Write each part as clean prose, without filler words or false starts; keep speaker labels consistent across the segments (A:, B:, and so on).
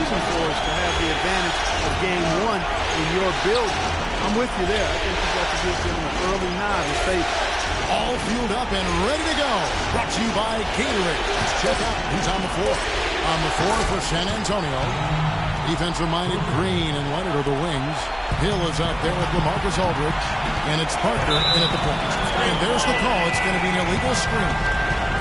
A: reason for us to have the advantage of game one in your building. I'm with you there. I think you got to give them an early nod in favor.
B: All fueled up and ready to go. Brought to you by Gatorade. Let's check out who's on the floor. On the floor for San Antonio. Defensive-minded Green and Leonard are the wings. Hill is out there with LaMarcus Aldridge. And it's Parker in at the point. And there's the call. It's going to be an illegal screen.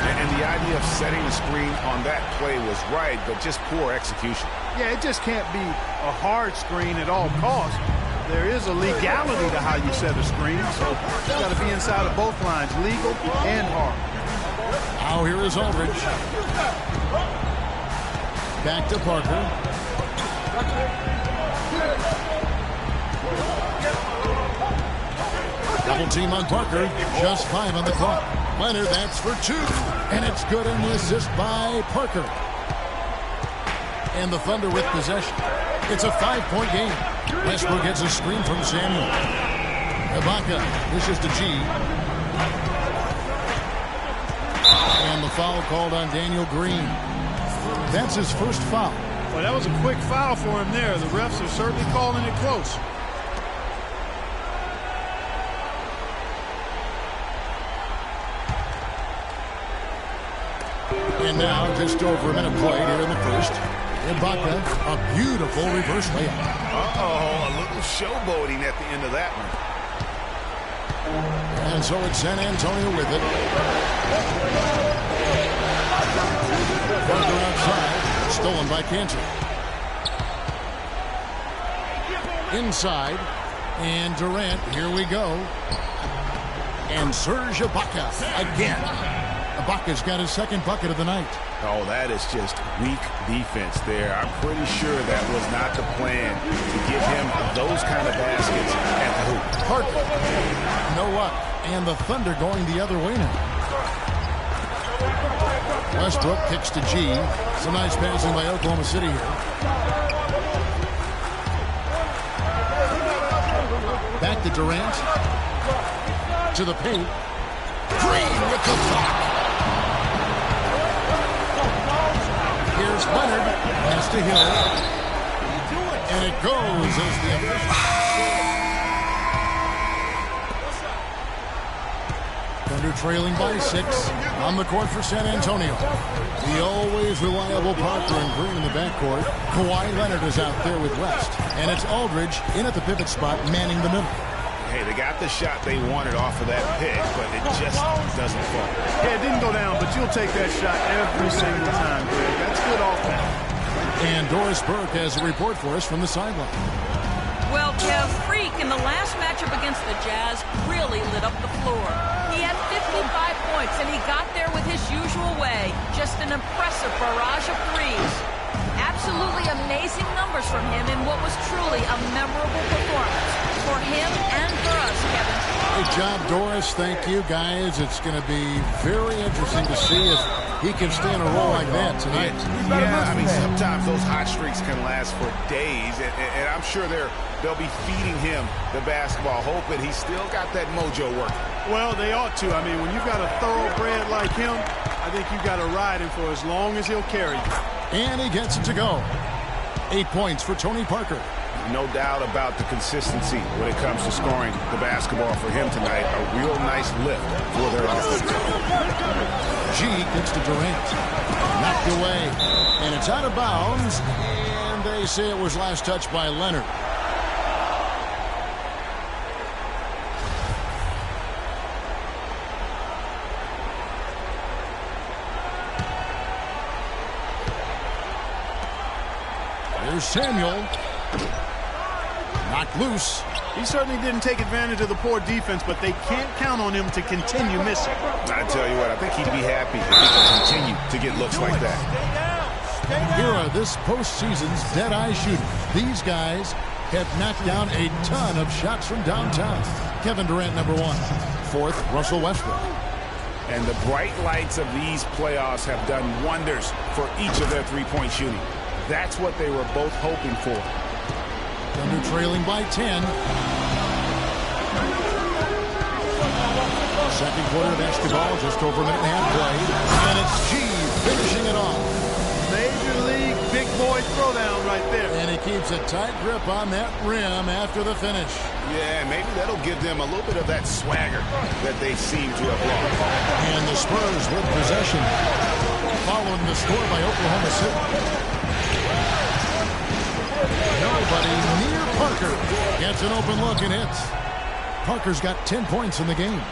C: And the idea of setting the screen on that play was right, but just poor execution.
A: Yeah, it just can't be a hard screen at all costs. There is a legality to how you set a screen, so it's got to be inside of both lines, legal and hard.
B: Now here is Aldridge. Back to Parker. Double team on Parker. Just 5 on the clock. Leonard, that's for 2. And it's good on the assist by Parker. And the Thunder with possession. It's a 5-point game. Westbrook gets a screen from Samuel. Ibaka dishes to G. And the foul called on Daniel Green. That's his first foul.
A: Well, that was a quick foul for him there. The refs are certainly calling it close.
B: And now just over a minute played here in the first. Ibaka, a beautiful reverse layup.
C: Uh-oh, a little showboating at the end of that one.
B: And so it's San Antonio with it. Parker outside, stolen by Cantor. Inside, and Durant, here we go. And Serge Ibaka again. Ibaka's got his second bucket of the night.
C: Oh, that is just weak defense there. I'm pretty sure that was not the plan to give him those kind of baskets at the hoop.
B: Parker, no luck. And the Thunder going the other way now. Westbrook kicks to G. Some nice passing by Oklahoma City here. Back to Durant. To the paint. Green with the block. Here's Leonard. Pass to Hill. And it goes as the Thunder trailing by 6 on the court for San Antonio. The always reliable Parker and Green in the backcourt. Kawhi Leonard is out there with West. And it's Aldridge in at the pivot spot, manning the middle.
C: Hey, they got the shot they wanted off of that pick, but it just doesn't fall.
A: Yeah, it didn't go down, but you'll take that shot every single time, Greg. That's good offense.
B: And Doris Burke has a report for us from the sideline.
D: Well, Kev, Freak in the last matchup against the Jazz really lit up the floor. He had 55 points, and he got there with his usual way. Just an impressive barrage of threes. Absolutely amazing numbers from him in what was truly a memorable performance. For him and for us, Kevin.
B: Good job, Doris. Thank you, guys. It's going to be very interesting to see if he can stay in a roll like that tonight.
C: Yeah, I mean, sometimes those hot streaks can last for days, and I'm sure they'll be feeding him the basketball, hoping he's still got that mojo working.
A: Well, they ought to. I mean, when you've got a thoroughbred like him, I think you've got to ride him for as long as he'll carry you.
B: And he gets it to go. 8 points for Tony Parker.
C: No doubt about the consistency when it comes to scoring the basketball for him tonight. A real nice lift for their offense.
B: G gets to Durant. Knocked away. And it's out of bounds. And they say it was last touched by Leonard. Here's Samuel. Knocked loose.
A: He certainly didn't take advantage of the poor defense, but they can't count on him to continue missing.
C: I tell you what, I think he'd be happy if he can continue to get looks like that.
B: Here are this postseason's dead-eye shooters. These guys have knocked down a ton of shots from downtown. Kevin Durant, number 1. 4th, Russell Westbrook.
C: And the bright lights of these playoffs have done wonders for each of their three-point shooting. That's what they were both hoping for.
B: Thunder trailing by 10. Second quarter of basketball, just over a minute and a half played. And it's G finishing it off.
A: Major League big boy Boy throwdown right there.
B: And he keeps a tight grip on that rim after the finish.
C: Yeah, maybe that'll give them a little bit of that swagger that they seem to have lost.
B: And the Spurs with possession. Following the score by Oklahoma City. Nobody near Parker. Gets an open look and hits. Parker's got 10 points in the game.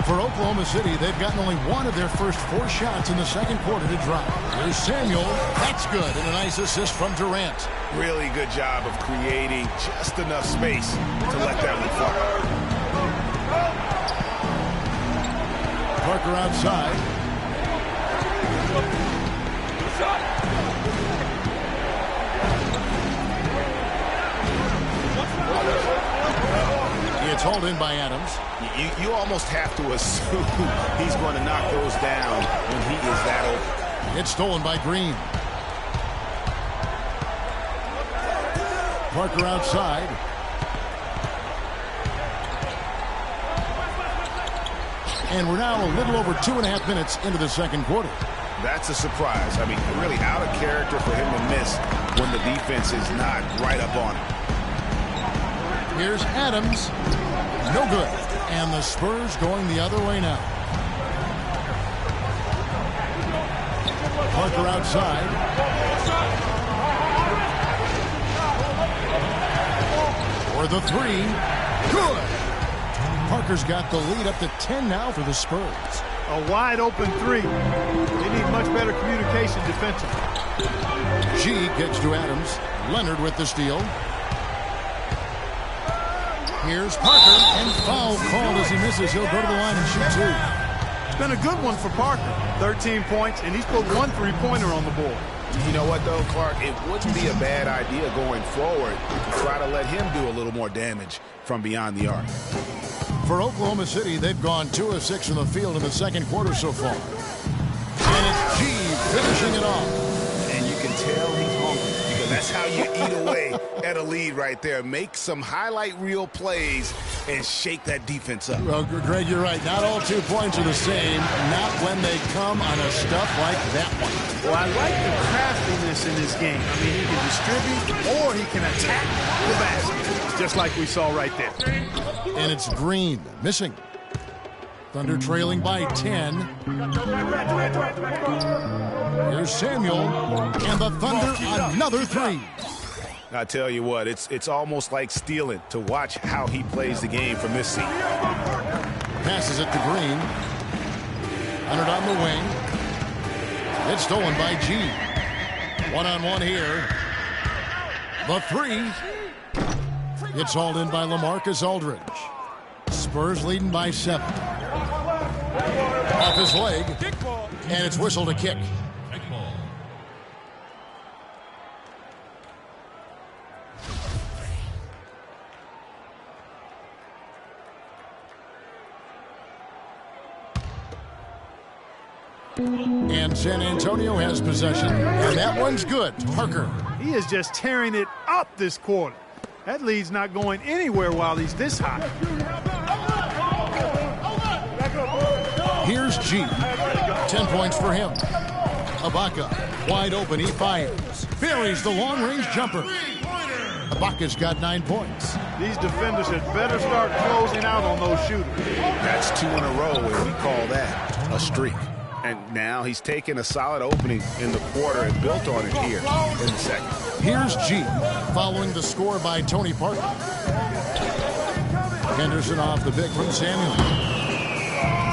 B: For Oklahoma City, they've gotten only one of their first 4 shots in the second quarter to drop. Here's Samuel. That's good. And a nice assist from Durant.
C: Really good job of creating just enough space to let that one fly.
B: Parker outside. It's hauled in by Adams.
C: You almost have to assume he's going to knock those down when he is that open.
B: It's stolen by Green. Parker outside. And we're now a little over 2.5 minutes into the second quarter.
C: That's a surprise. I mean, really out of character for him to miss when the defense is not right up on him.
B: Here's Adams. No good. And the Spurs going the other way now. Parker outside. For the 3. Good. Parker's got the lead up to 10 now for the Spurs.
A: A wide open 3. They need much better communication defensively.
B: G gets to Adams. Leonard with the steal. Here's Parker, and foul called as he misses. He'll go to the line and shoot 2.
A: It's been a good one for Parker. 13 points, and he's put 1 3-pointer on the board.
C: You know what, though, Clark? It wouldn't be a bad idea going forward to try to let him do a little more damage from beyond the arc.
B: For Oklahoma City, they've gone 2 of 6 in the field in the second quarter so far. And it's G finishing it off.
C: And you can tell he's hungry, because that's how you eat away at a lead right there. Make some highlight reel plays and shake that defense up.
B: Well, Greg, you're right. Not all 2 points are the same. Not when they come on a stuff like that one.
A: Well, I like the craftiness in this game. I mean, he can distribute or he can attack the basket, just like we saw right there.
B: And it's Green missing. Thunder trailing by 10. Here's Samuel, and the Thunder another 3.
C: I tell you what, it's almost like stealing to watch how he plays the game from this seat.
B: Passes it to Green. Leonard on the wing. It's stolen by G. One-on-one here. The 3. It's hauled in by LaMarcus Aldridge. Spurs leading by 7. Off his leg. And it's whistled a kick. And San Antonio has possession. And that one's good. Parker.
A: He is just tearing it up this quarter. That lead's not going anywhere while he's this hot.
B: Here's G. 10 points for him. Ibaka, wide open, he fires. Buries the long-range jumper. Ibaka's got 9 points.
A: These defenders had better start closing out on those shooters.
C: That's 2 in a row, and we call that a streak. And now he's taken a solid opening in the quarter and built on it here in the second.
B: Here's G, following the score by Tony Parker. Henderson off the pick from Samuel.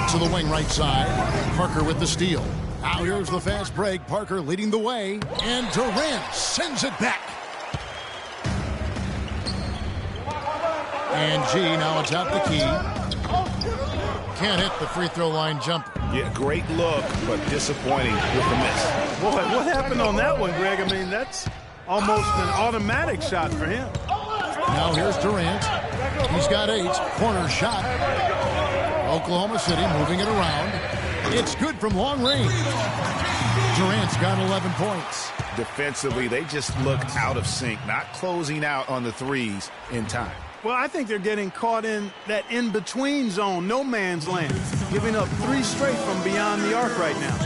B: To the wing right side. Parker with the steal. Now here's the fast break. Parker leading the way. And Durant sends it back. And G now atop the key. Can't hit the free throw line jumper.
C: Yeah, great look, but disappointing with the miss.
A: Boy, what happened on that one, Greg? I mean, that's almost an automatic shot for him.
B: Now here's Durant. He's got 8. Corner shot. Oklahoma City moving it around. It's good from long range. Durant's got 11 points.
C: Defensively, they just look out of sync, not closing out on the threes in time.
A: Well, I think they're getting caught in that in-between zone, no man's land, giving up 3 straight from beyond the arc right now.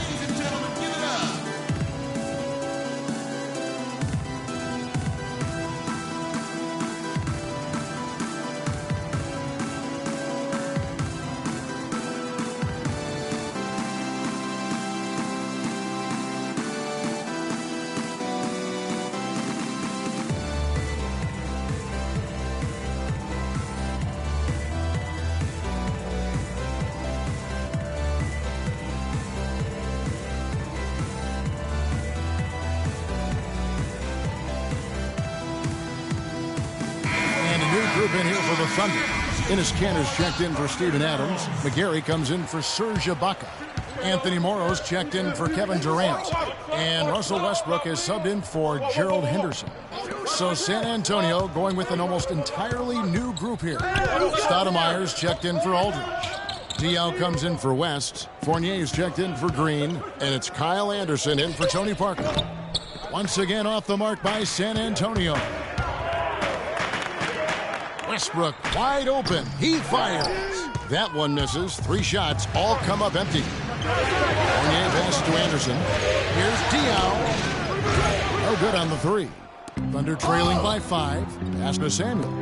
B: group in here for the Thunder. Enes Kanter's checked in for Steven Adams. McGarry comes in for Serge Ibaka. Anthony Morrow's checked in for Kevin Durant. And Russell Westbrook is subbed in for Gerald Henderson. So San Antonio going with an almost entirely new group here. Stoudemire's checked in for Aldridge. Diaw comes in for West. Fournier's checked in for Green. And it's Kyle Anderson in for Tony Parker. Once again off the mark by San Antonio. Westbrook wide open. He fires. That one misses. 3 shots all come up empty. Fournier passes to Anderson. Here's Diaw. No good on the 3. Thunder trailing by 5. Pass to Samuel.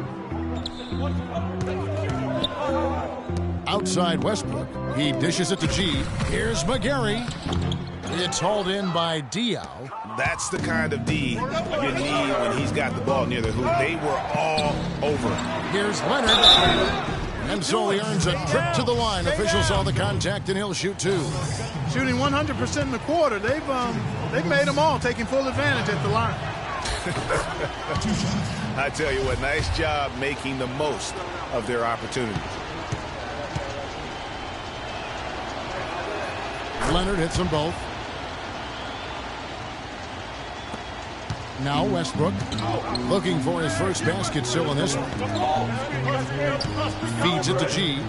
B: Outside Westbrook. He dishes it to G. Here's McGarry. It's hauled in by Diaw.
C: That's the kind of D you need when he's got the ball near the hoop. They were all over.
B: Here's Leonard. And so he earns a trip to the line. Officials saw the contact, and he'll shoot 2.
A: Shooting 100% in the quarter. They've made them all, taking full advantage at the line.
C: I tell you what, nice job making the most of their opportunities.
B: Leonard hits them both. Now Westbrook looking for his first basket still in this one. Feeds it to G.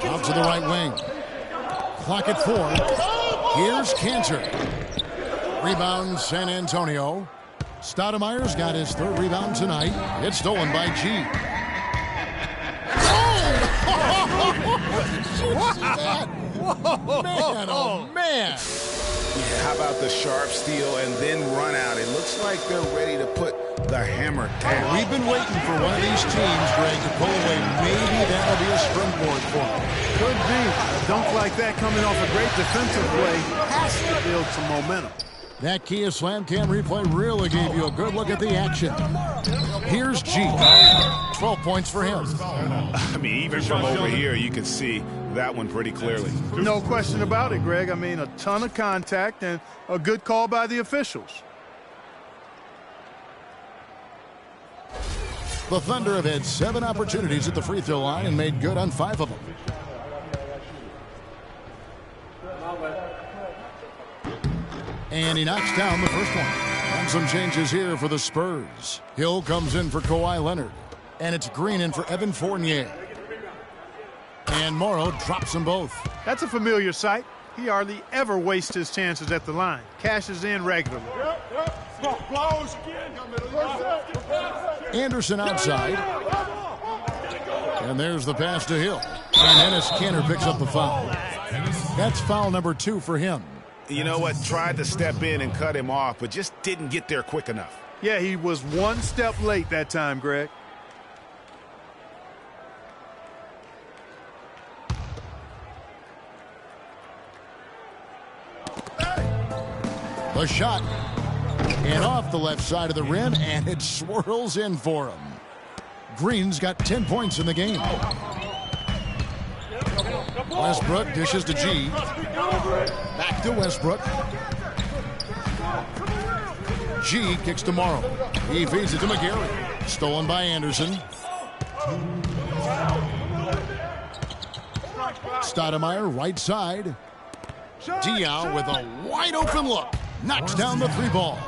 B: Out to the right wing. Clock at 4. Here's Kanter. Rebound San Antonio. Stoudemire's got his 3rd rebound tonight. It's stolen by G. Man, oh man.
C: Yeah, how about the sharp steal and then run out? It looks like they're ready to put the hammer down.
B: We've been waiting for one of these teams, Greg, to pull away. Maybe that'll be a springboard for them.
A: Could be. A dunk like that coming off a great defensive play has to build some momentum.
B: That Kia Slam Cam replay really gave you a good look at the action. Here's G. 12 points for him.
C: I mean, even from over here, you can see that one pretty clearly.
A: No question about it, Greg. I mean, a ton of contact and a good call by the officials.
B: The Thunder have had 7 opportunities at the free throw line and made good on 5 of them. And he knocks down the first one. And some changes here for the Spurs. Hill comes in for Kawhi Leonard. And it's Green in for Evan Fournier. And Morrow drops them both.
A: That's a familiar sight. He hardly ever wastes his chances at the line. Cashes in regularly.
B: Anderson outside. And there's the pass to Hill. And Enes Kanter picks up the foul. That's foul number 2 for him.
C: You know what? Tried to step in and cut him off, but just didn't get there quick enough.
A: Yeah, he was one step late that time, Greg.
B: The shot. And off the left side of the rim, and it swirls in for him. Green's got 10 points in the game. Westbrook dishes to G. Back to Westbrook. G kicks to Morrow. He feeds it to McGarry. Stolen by Anderson. Stoudemire right side. Diaw with a wide open look. Knocks down the 3 ball.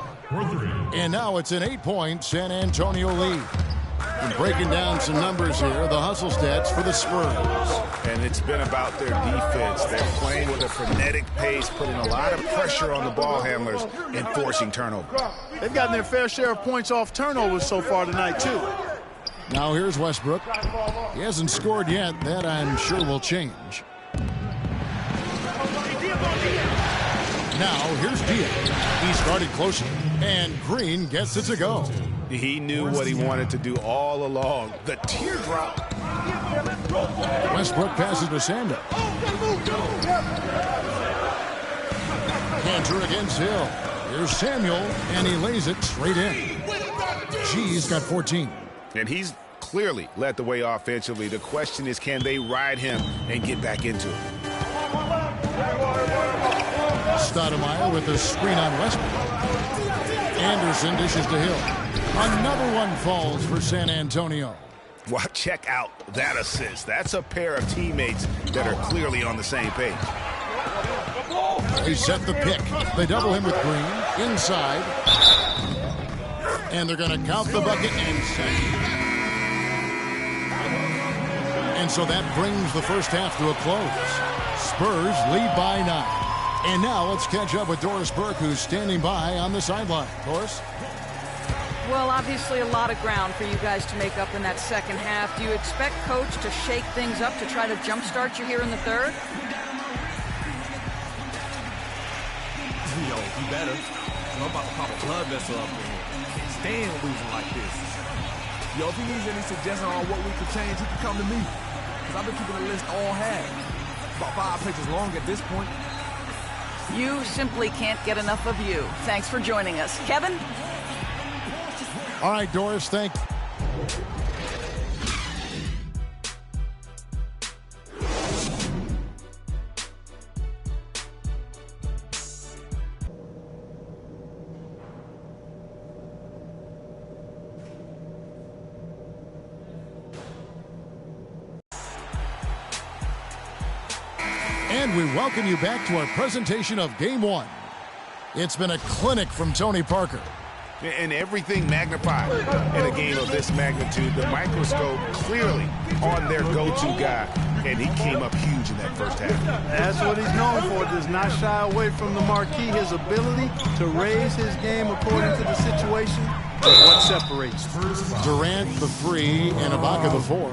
B: And now it's an 8-point San Antonio lead. And breaking down some numbers here, the hustle stats for the Spurs.
C: And it's been about their defense. They're playing with a frenetic pace, putting a lot of pressure on the ball handlers and forcing turnover.
A: They've gotten their fair share of points off turnovers so far tonight, too.
B: Now here's Westbrook. He hasn't scored yet. That I'm sure will change. Now here's Diaw. He started closer. And Green gets it to go.
C: He knew what he wanted to do all along. The teardrop.
B: Westbrook passes to Samuel. Kanter against Hill. Here's Samuel, and he lays it straight in. G's got 14.
C: And he's clearly led the way offensively. The question is, can they ride him and get back into it?
B: Stoudemire with the screen on Westbrook. Anderson dishes to Hill. Another one falls for San Antonio.
C: Well, check out that assist. That's a pair of teammates that are clearly on the same page.
B: They set the pick. They double him with Green. Inside. And they're going to count the bucket and set. And so that brings the first half to a close. Spurs lead by 9. And now let's catch up with Doris Burke, who's standing by on the sideline. Doris?
D: Well, obviously a lot of ground for you guys to make up in that second half. Do you expect Coach to shake things up to try to jumpstart you here in the third?
E: Yo, you better. I'm about to pop a blood vessel up in here. Can't stand losing like this. Yo, if he needs any suggestions on what we could change, he can come to me. Because I've been keeping the list all half. About 5 pages long at this point.
D: You simply can't get enough of you. Thanks for joining us. Kevin?
B: All right, Doris, thank you. And we welcome you back to our presentation of Game 1. It's been a clinic from Tony Parker.
C: And everything magnified in a game of this magnitude. The microscope clearly on their go-to guy, and he came up huge in that first half.
A: That's what he's known for. Does not shy away from the marquee. His ability to raise his game according to the situation is what separates.
B: Durant the 3 and Ibaka the 4.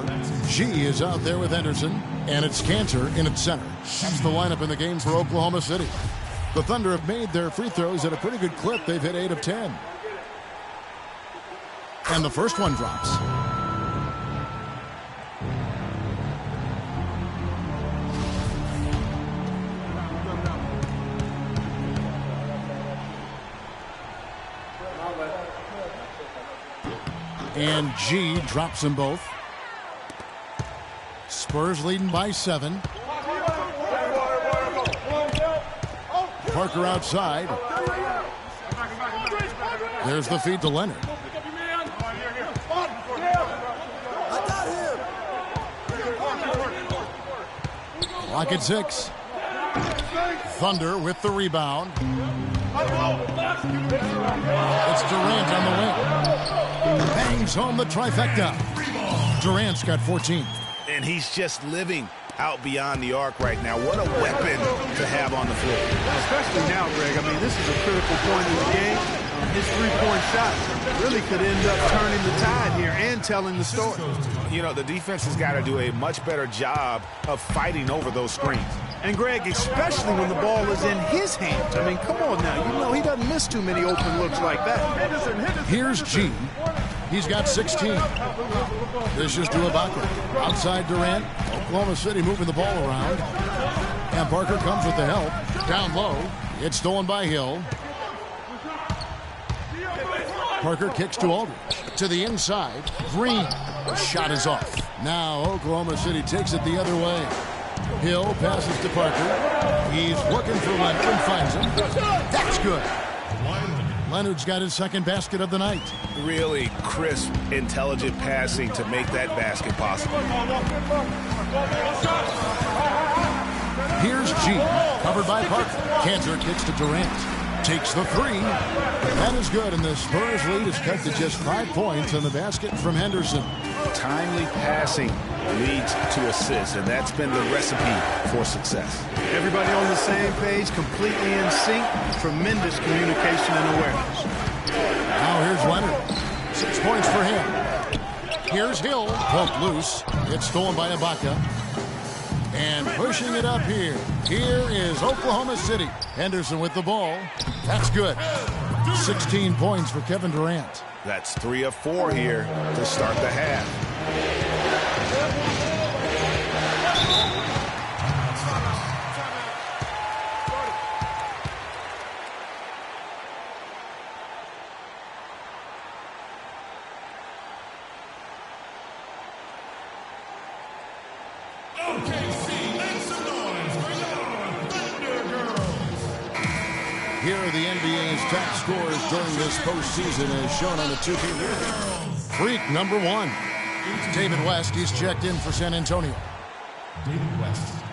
B: G is out there with Henderson, and it's Cantor in its center. That's the lineup in the game for Oklahoma City. The Thunder have made their free throws at a pretty good clip. They've hit 8 of 10. And the first one drops. And G drops them both. Spurs leading by 7. Parker outside. There's the feed to Leonard. Clock at 6. Thunder with the rebound. It's Durant on the wing. Bangs home the trifecta. Durant's got 14.
C: And he's just living out beyond the arc right now. What a weapon to have on the floor.
A: Especially now, Greg. I mean, this is a critical point in the game. His three-point shot really could end up turning the tide here and telling the story.
C: You know, the defense has got to do a much better job of fighting over those screens.
A: And, Greg, especially when the ball is in his hands. I mean, come on now. You know he doesn't miss too many open looks like that.
B: Here's G. He's got 16. This is to Ibaka. Outside Durant. Oklahoma City moving the ball around. And Parker comes with the help. Down low. It's stolen by Hill. Parker kicks to Aldridge. To the inside. Green. Shot is off. Now Oklahoma City takes it the other way. Hill passes to Parker. He's looking for Leonard and finds him. That's good. Leonard's got his second basket of the night.
C: Really crisp, intelligent passing to make that basket possible.
B: Here's G, covered by Parker. Cantor kicks to Durant. Takes the 3. That is good, and the Spurs lead is cut to just 5 points on the basket from Henderson.
C: Timely passing leads to assists, and that's been the recipe for success.
A: Everybody on the same page, completely in sync. Tremendous communication and awareness.
B: Now here's Leonard. 6 points for him. Here's Hill. Poked loose. It's stolen by Ibaka. And pushing it up here. Here is Oklahoma City. Henderson with the ball. That's good. 16 points for Kevin Durant.
C: That's 3 of 4 here to start the half.
B: Here are the NBA's top scorers during this postseason as shown on the 2K league. Freak number 1. David West, he's checked in for San Antonio.
E: David West.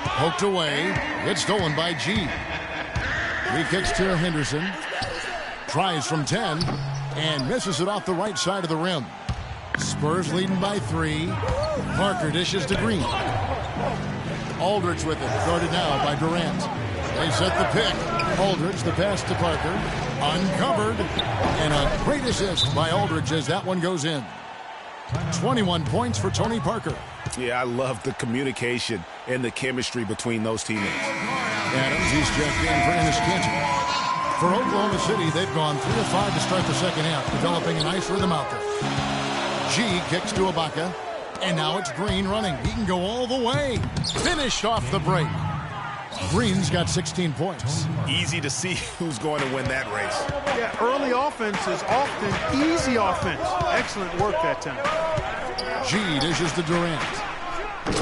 B: Poked away. It's stolen by G. He kicks to Henderson. Tries from 10 and misses it off the right side of the rim. Spurs leading by 3. Parker dishes to Green. Aldridge with it. Guarded now by Durant. They set the pick. Aldridge, the pass to Parker. Uncovered. And a great assist by Aldridge as that one goes in. 21 points for Tony Parker.
C: Yeah, I love the communication and the chemistry between those teammates.
B: Adams, he's checked in for Ennis Cantor. For Oklahoma City, they've gone 3 of 5 to start the second half, developing a nice rhythm out there. G kicks to Ibaka, and now it's Green running. He can go all the way. Finished off the break. Green's got 16 points.
C: Easy to see who's going to win that race.
A: Yeah, early offense is often easy offense. Excellent work that time.
B: G dishes to Durant.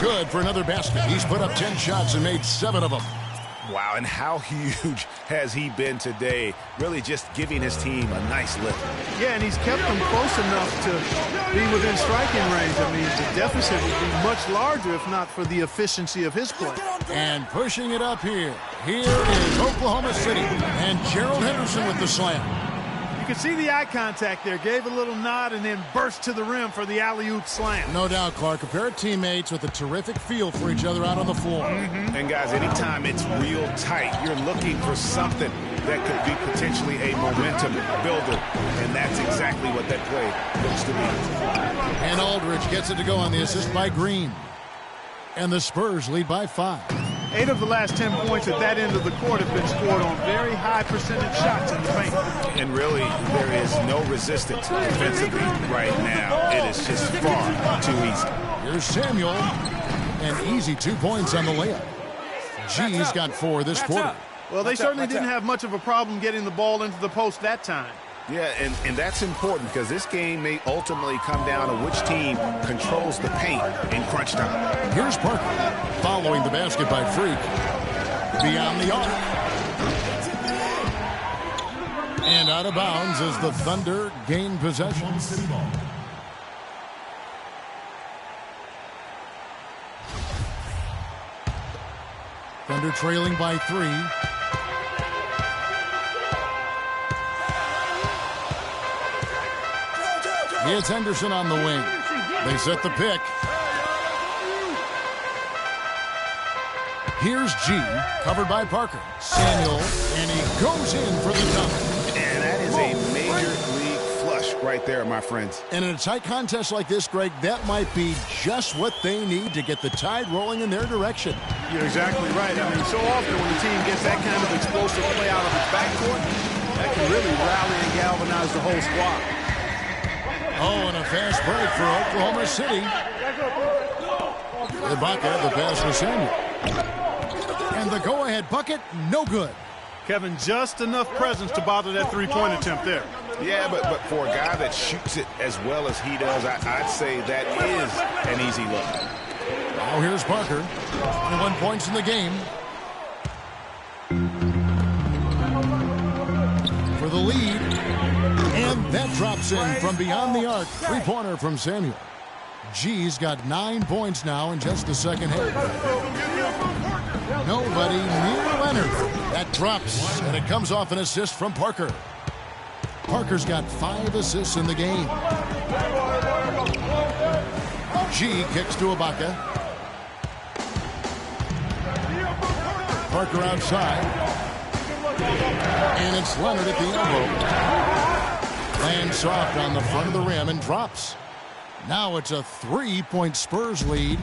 B: Good for another basket. He's put up 10 shots and made 7 of them.
C: Wow, and how huge has he been today? Really just giving his team a nice lift.
A: Yeah, and he's kept them close enough to be within striking range. I mean, the deficit would be much larger if not for the efficiency of his play.
B: And pushing it up here. Here is Oklahoma City. And Gerald Henderson with the slam.
A: You can see the eye contact there. Gave a little nod and then burst to the rim for the alley-oop slam.
B: No doubt, Clark. A pair of teammates with a terrific feel for each other out on the floor.
C: And guys, anytime it's real tight, you're looking for something that could be potentially a momentum builder. And that's exactly what that play looks to be.
B: And Aldridge gets it to go on the assist by Green. And the Spurs lead by 5.
A: 8 of the last 10 points at that end of the court have been scored on very high percentage shots in the paint.
C: And really, there is no resistance defensively right now. It is just far too easy.
B: Here's Samuel. An easy 2 points on the layup. G's got 4 this quarter.
A: Well, they certainly didn't have much of a problem getting the ball into the post that time.
C: Yeah, and that's important because this game may ultimately come down to which team controls the paint in crunch time.
B: Here's Parker following the basket by Freak. Beyond the arc. And out of bounds as the Thunder gain possession. Thunder trailing by 3. It's Henderson on the wing. They set the pick. Here's G, covered by Parker. Samuel, and he goes in for the dunk.
C: And that is a major league flush right there, my friends.
B: And in a tight contest like this, Greg, that might be just what they need to get the tide rolling in their direction.
A: You're exactly right. I mean, so often when the team gets that kind of explosive play out of its backcourt, that can really rally and galvanize the whole squad.
B: Oh, and a fast break for Oklahoma City. Ibaka, the pass for Samuel. And the go-ahead bucket, no good.
A: Kevin, just enough presence to bother that three-point attempt there.
C: Yeah, but for a guy that shoots it as well as he does, I'd say that is an easy look.
B: Now here's Parker. 21 points in the game. For the lead. And that drops in from beyond the arc. Three-pointer from Samuel. G's got 9 points now in just the second half. Nobody near Leonard. That drops, and it comes off an assist from Parker. Parker's got 5 assists in the game. G kicks to Ibaka. Parker outside. And it's Leonard at the elbow. Lands soft on the front of the rim and drops. Now it's a 3-point Spurs lead.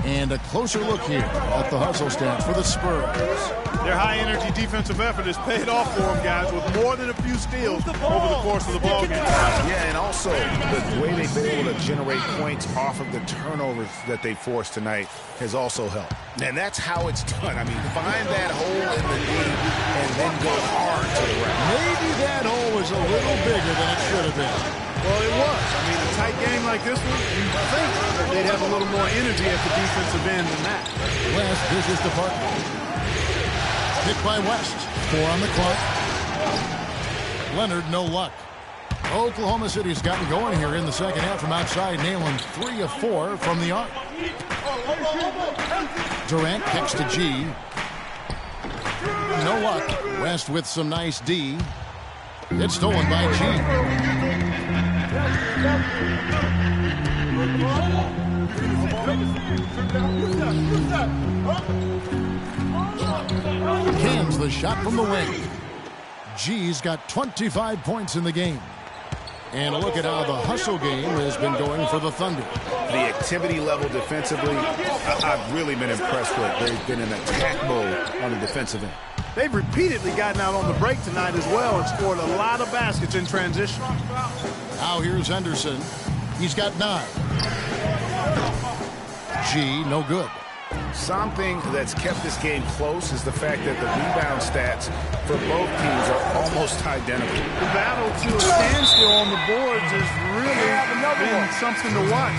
B: And a closer look here at the hustle stats for the Spurs.
A: Their high-energy defensive effort has paid off for them, guys, with more than a few steals over the course of the ballgame.
C: Yeah, and also the way they've been able to generate points off of the turnovers that they forced tonight has also helped. And that's how it's done. I mean, find that hole in the D and then go hard to the rack.
B: Maybe that hole was a little bigger than it should have been.
A: Well, it was. I mean, a tight game like this one, you'd think that they'd have a little more energy at the defensive end than that.
B: West visits the partner. Hit by West. 4 on the clock. Leonard, no luck. Oklahoma City's gotten going here in the second half from outside, nailing 3 of 4 from the arc. Durant kicks to G. No luck. West with some nice D. It's stolen by G. Cans the shot from the wing. G's got 25 points in the game. And look at how the hustle game has been going for the Thunder.
C: The activity level defensively, I've really been impressed with. They've been in attack mode on the defensive end.
A: They've repeatedly gotten out on the break tonight as well and scored a lot of baskets in transition.
B: Now here's Henderson. He's got 9. G, no good.
C: Something that's kept this game close is the fact that the rebound stats for both teams are almost identical.
A: The battle to a standstill on the boards has really been something to watch.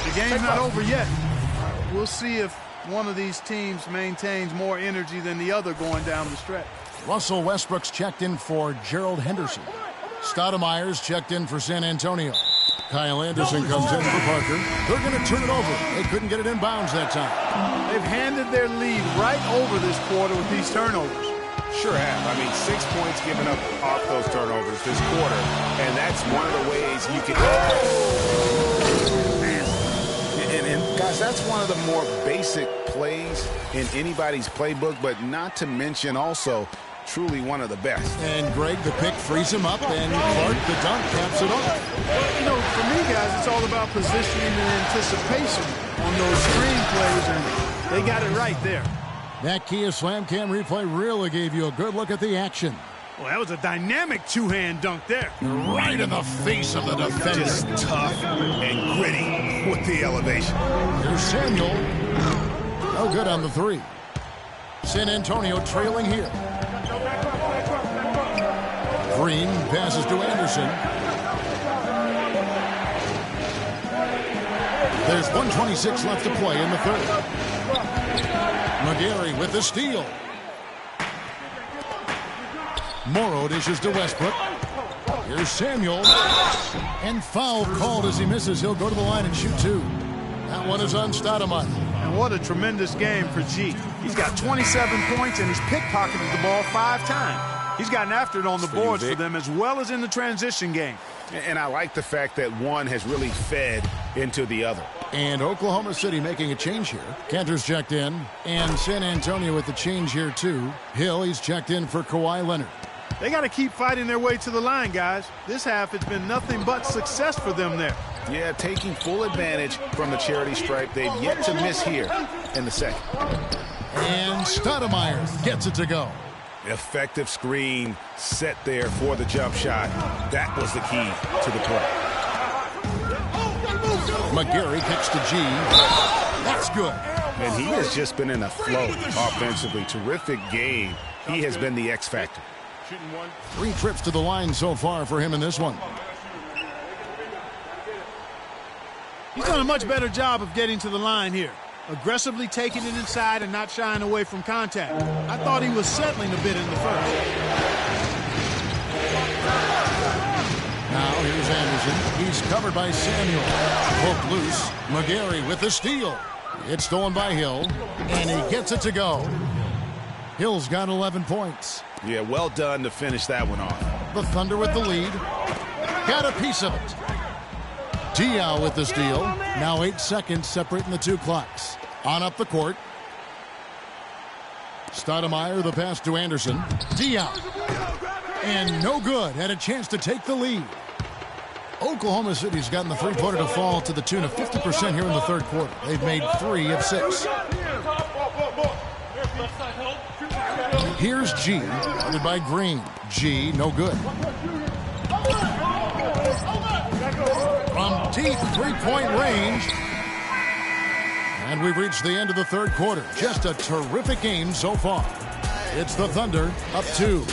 A: The game's not over yet. We'll see if one of these teams maintains more energy than the other going down the stretch.
B: Russell Westbrook's checked in for Gerald Henderson. Stoudemire's checked in for San Antonio. Kyle Anderson comes in for Parker. They're going to turn it over. They couldn't get it in bounds that time.
A: They've handed their lead right over this quarter with these turnovers.
C: Sure have. I mean, 6 points given up off those turnovers this quarter, and that's one of the ways you can... And guys, that's one of the more basic plays in anybody's playbook, but not to mention also truly one of the best.
B: And Greg, the pick frees him up, and Clark, the dunk, caps it off.
A: You know, for me, guys, it's all about positioning and anticipation on those screen plays, and they got it right there.
B: That Kia Slam Cam replay really gave you a good look at the action.
A: Well, that was a dynamic two-hand dunk there.
B: Right in the face of the defender.
C: Just tough and gritty with the elevation.
B: Here's Samuel. No good on the 3. San Antonio trailing here. Green passes to Anderson. There's 1:26 left to play in the third. McGarry with the steal. Morrow dishes to Westbrook. Here's Samuel. And foul called as he misses. He'll go to the line and shoot 2. That one is on Stoudemire.
A: And what a tremendous game for G. He's got 27 points, and he's pickpocketed the ball 5 times. He's gotten after it on the boards for them as well as in the transition game.
C: And I like the fact that one has really fed into the other.
B: And Oklahoma City making a change here. Cantor's checked in. And San Antonio with the change here, too. Hill, he's checked in for Kawhi Leonard.
A: They got to keep fighting their way to the line, guys. This half has been nothing but success for them there.
C: Yeah, taking full advantage from the charity stripe. They've yet to miss here in the second.
B: And Stoudemire gets it to go.
C: Effective screen set there for the jump shot. That was the key to the play.
B: McGarry kicks to G. That's good.
C: And he has just been in a flow offensively. Terrific game. He has been the X factor.
B: 3 trips to the line so far for him in this one.
A: He's done a much better job of getting to the line here. Aggressively taking it inside and not shying away from contact. I thought he was settling a bit in the first.
B: Now here's Anderson. He's covered by Samuel. Hooked loose. McGarry with the steal. It's stolen by Hill. And he gets it to go. Hill's got 11 points.
C: Yeah, well done to finish that one off.
B: The Thunder with the lead. Got a piece of it. Diaw with the steal. Now 8 seconds separating the 2 clocks. On up the court. Stoudemire the pass to Anderson. Diaw. And no good. Had a chance to take the lead. Oklahoma City's gotten the three-pointer to fall to the tune of 50% here in the third quarter. They've made 3 of 6. Here's G, guarded by Green. G, no good. From deep three-point range. And we've reached the end of the third quarter. Just a terrific game so far. It's the Thunder up 2.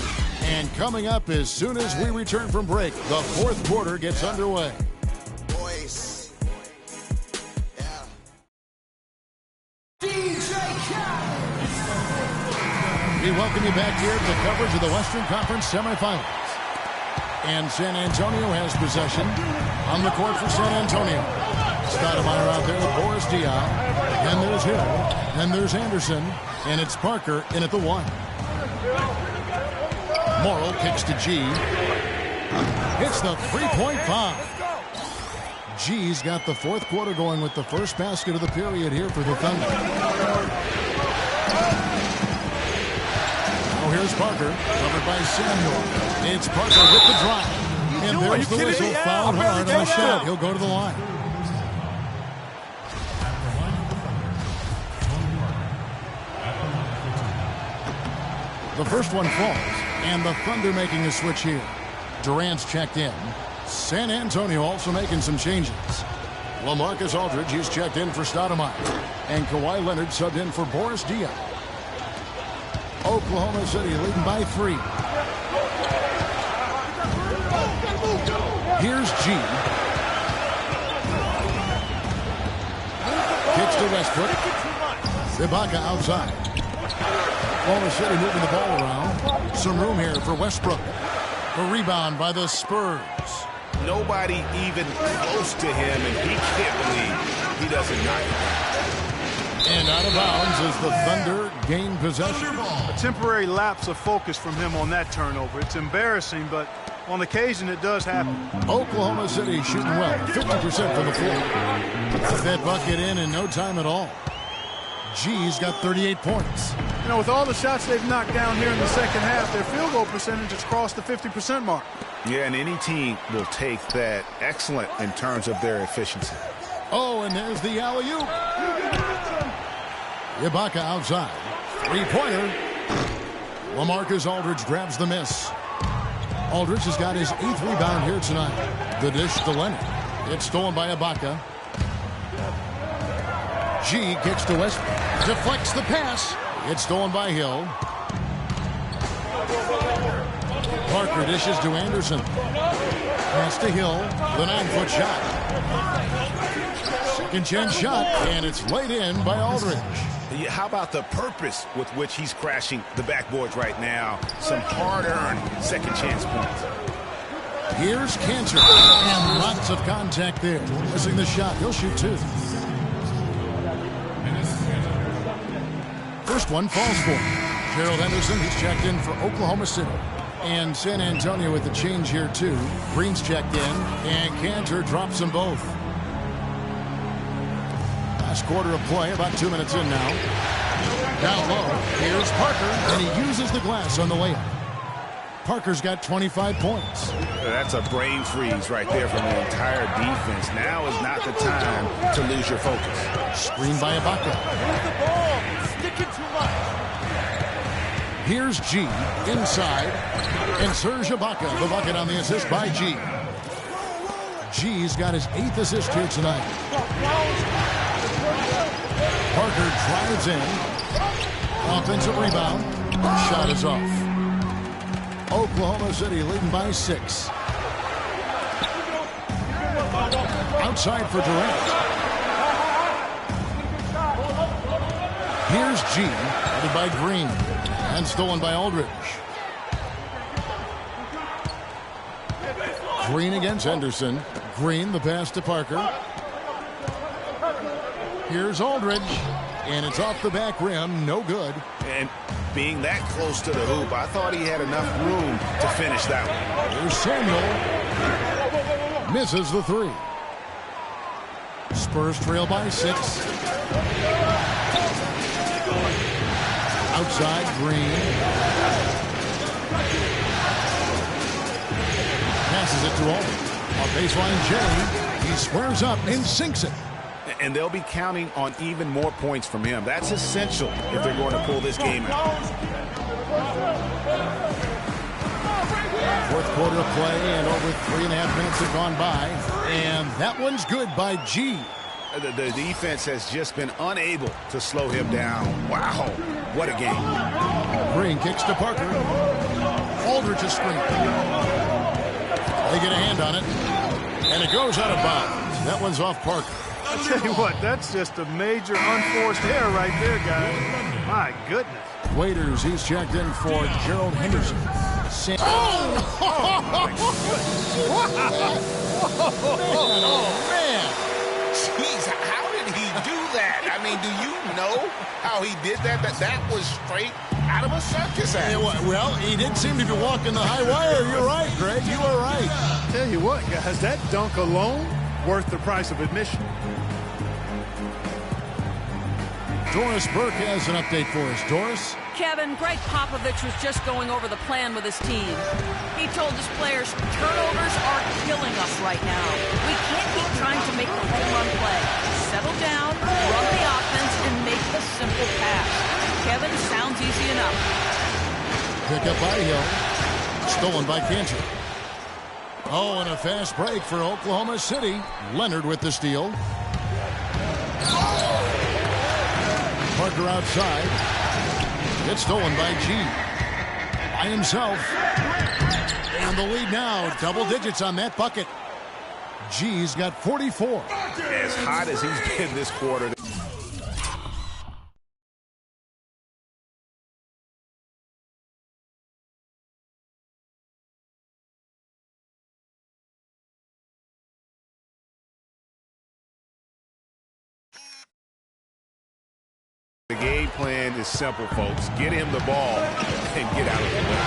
B: And coming up as soon as we return from break, the fourth quarter gets underway.
F: Boys. Yeah.
B: We welcome you back here to the coverage of the Western Conference semifinals. And San Antonio has possession on the court for San Antonio. Stoudemire out there with Boris Diaw. Then there's Hill. Then there's Anderson. And it's Parker in at the 1. Morrill kicks to G. Hits the three-point bomb. G's got the fourth quarter going with the first basket of the period here for the Thunder. Now here's Parker, covered by Samuel. It's Parker with the drive. And there's the whistle, fouled hard on the shot. He'll go to the line. The first one falls, and the Thunder making a switch here. Durant's checked in. San Antonio also making some changes. LaMarcus Aldridge, he's checked in for Stoudemire. And Kawhi Leonard subbed in for Boris Diaw. Oklahoma City leading by 3. Here's G. Kicks to Westbrook. Ibaka outside. Oklahoma City moving the ball around. Some room here for Westbrook. The rebound by the Spurs.
C: Nobody even close to him, and he can't believe he doesn't knock it down.
B: And out of bounds as the Thunder gain possession.
A: A temporary lapse of focus from him on that turnover. It's embarrassing, but on occasion it does happen.
B: Oklahoma City shooting well, 50% from the floor. Put that bucket in no time at all. G's got 38 points.
A: You know, with all the shots they've knocked down here in the second half, their field goal percentage has crossed the 50% mark.
C: Yeah, and any team will take that excellent in terms of their efficiency.
B: Oh, and there's the alley-oop. Ibaka outside. Three-pointer. LaMarcus Aldridge grabs the miss. Aldridge has got his 8th rebound here tonight. The dish to Leonard. It's stolen by Ibaka. G kicks to Westbrook. Deflects the pass. It's stolen by Hill. Parker dishes to Anderson. Pass to Hill. The 9-foot shot. Second chance shot, and it's laid in by Aldridge.
C: Yeah, how about the purpose with which he's crashing the backboards right now? Some hard-earned second chance points.
B: Here's Cantor. And lots of contact there. Missing the shot. He'll shoot 2. First one falls for him. Gerald Henderson, he's checked in for Oklahoma City. And San Antonio with the change here, too. Green's checked in, and Cantor drops them both. Last quarter of play, about 2 minutes in now. Down low, here's Parker, and he uses the glass on the layup. Parker's got 25 points.
C: That's a brain freeze right there from the entire defense. Now is not the time to lose your focus.
B: Screen by Ibaka. Here's G inside, and Serge Ibaka, the bucket on the assist by G. G's got his 8th assist here tonight. Parker drives in. Offensive rebound. Shot is off. Oklahoma City leading by 6. Outside for Durant. Here's G, headed by Green, and stolen by Aldridge. Green against Henderson. Green, the pass to Parker. Here's Aldridge, and it's off the back rim, no good.
C: And being that close to the hoop, I thought he had enough room to finish that one.
B: Here's Samuel. Misses the 3. Spurs trail by 6. Outside, Green. Passes it to Aldridge. Off baseline, Jay. He squares up and sinks it.
C: And they'll be counting on even more points from him. That's essential if they're going to pull this game out.
B: Fourth quarter of play, and over 3.5 minutes have gone by. And that one's good by G.
C: The defense has just been unable to slow him down. Wow, what a game.
B: Green kicks to Parker. Aldridge's screen. They get a hand on it, and it goes out of bounds. That one's off Parker.
A: I'll tell you what, that's just a major unforced error right there, guys. My goodness.
B: Waiters, he's checked in for Gerald Henderson.
C: Man. Jeez, how did he do that? I mean, do you know how he did that? That was straight out of a circus act.
B: Well, he did seem to be walking the high wire. You're right, Greg. You are right.
A: Tell you what, guys, that dunk alone worth the price of admission.
B: Doris Burke has an update for us. Doris?
D: Kevin, Greg Popovich was just going over the plan with his team. He told his players, turnovers are killing us right now. We can't keep trying to make the home run play. Settle down, run the offense, and make the simple pass. Kevin, sounds easy enough.
B: Pick up by Hill. Stolen by Cantor. Oh, and a fast break for Oklahoma City. Leonard with the steal. Parker outside. It's stolen by G. By himself. And the lead now, double digits on that bucket. G's got 44.
C: As hot as he's been this quarter. The game plan is simple, folks. Get him the ball and get out of the way.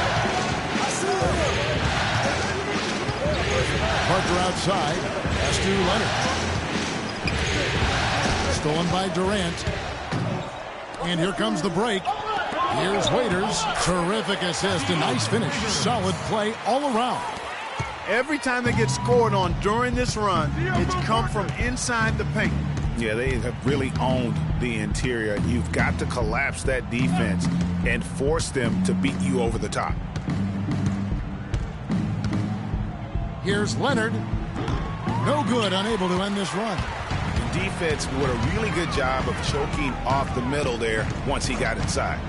B: Parker outside. Pass to Leonard. Stolen by Durant. And here comes the break. Here's Waiters. Terrific assist. A nice finish. Solid play all around.
A: Every time they get scored on during this run, it's come from inside the paint.
C: Yeah, they have really owned the interior. You've got to collapse that defense and force them to beat you over the top.
B: Here's Leonard. No good, unable to end this run.
C: The defense did a really good job of choking off the middle there once he got inside.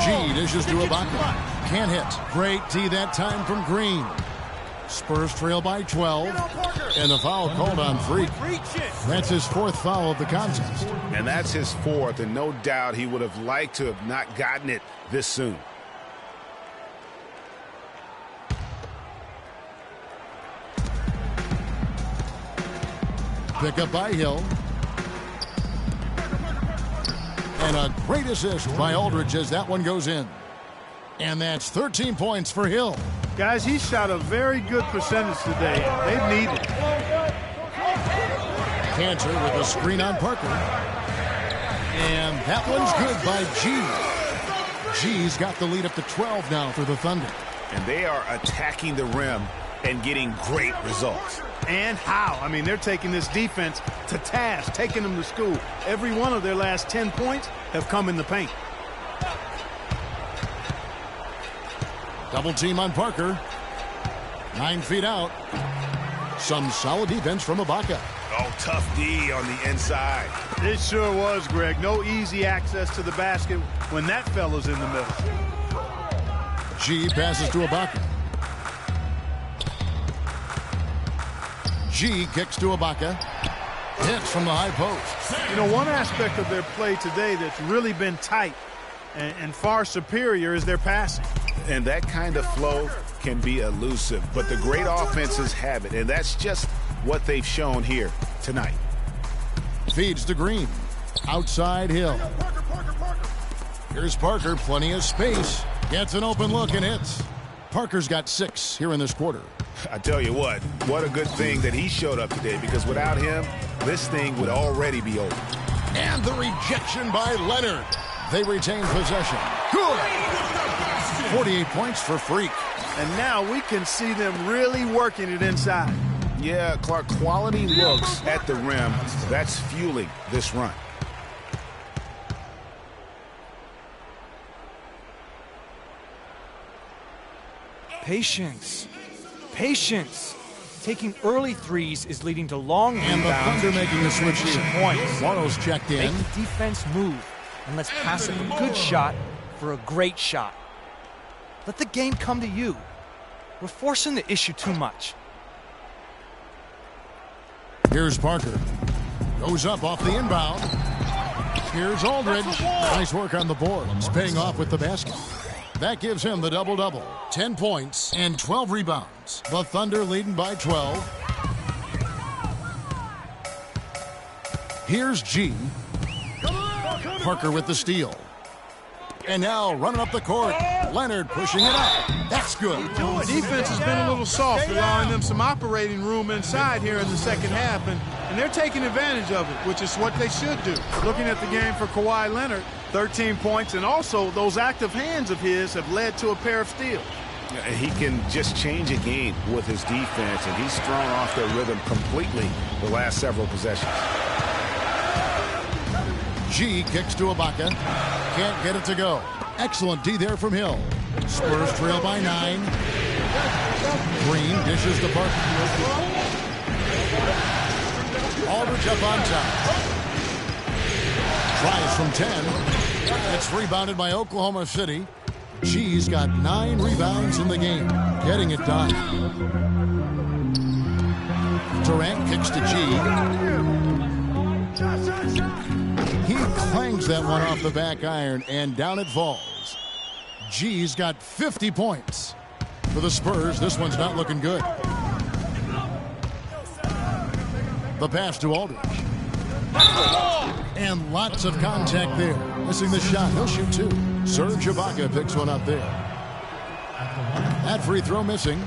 B: G dishes to Ibaka. Can't hit. Great D that time from Green. Spurs trail by 12. And the foul called on Freak. That's his fourth foul of the contest.
C: And that's his fourth, and no doubt he would have liked to have not gotten it this soon.
B: Pick up by Hill. And a great assist by Aldridge as that one goes in. And that's 13 points for Hill.
A: Guys, he shot a very good percentage today. They need it.
B: Cantor with a screen on Parker. And that one's good by G. G's got the lead up to 12 now for the Thunder.
C: And they are attacking the rim and getting great results.
A: And how? I mean, they're taking this defense to task, taking them to school. Every one of their last 10 points have come in the paint.
B: Double team on Parker. 9 feet out. Some solid defense from Ibaka.
C: Oh, tough D on the inside.
A: It sure was, Greg. No easy access to the basket when that fella's in the middle.
B: G passes to Ibaka. G kicks to Ibaka. Hits from the high post.
A: You know, one aspect of their play today that's really been tight and far superior is their passing.
C: And that kind of flow can be elusive, but the great offenses have it, and that's just what they've shown here tonight.
B: Feeds to Green. Outside Hill. Here's Parker, plenty of space. Gets an open look and hits. Parker's got 6 here in this quarter.
C: I tell you what a good thing that he showed up today, because without him, this thing would already be over.
B: And the rejection by Leonard. They retain possession. Good. 48 points for Freak.
A: And now we can see them really working it inside.
C: Yeah, Clark, quality looks at the rim. That's fueling this run.
G: Patience. Patience. Taking early threes is leading to long
B: and
G: rebounds.
B: And the Thunder making the switch here.
G: Points.
B: Waddle's checked in.
G: Make the defense move. And let's pass up a good shot for a great shot. Let the game come to you. We're forcing the issue too much.
B: Here's Parker. Goes up off the inbound. Here's Aldridge. Nice work on the board. He's paying off with the basket. That gives him the double-double. 10 points and 12 rebounds. The Thunder leading by 12. Here's G. Parker with the steal. And now running up the court. Leonard pushing it up. That's good.
A: Defense has been a little soft, allowing them some operating room inside here in the second half, and they're taking advantage of it, which is what they should do. Looking at the game for Kawhi Leonard, 13 points, and also those active hands of his have led to a pair of steals.
C: He can just change a game with his defense, and he's thrown off their rhythm completely the last several possessions.
B: G kicks to Ibaka. Can't get it to go. Excellent D there from Hill. Spurs trail by 9. Green dishes to Parker. Aldridge up on top. Tries from 10. It's rebounded by Oklahoma City. G's got 9 rebounds in the game. Getting it done. Durant kicks to G. He clangs that one off the back iron, and down it falls. G's got 50 points. For the Spurs, this one's not looking good. The pass to Aldridge. And lots of contact there. Missing the shot. He'll shoot 2. Serge Ibaka picks one up there. That free throw missing.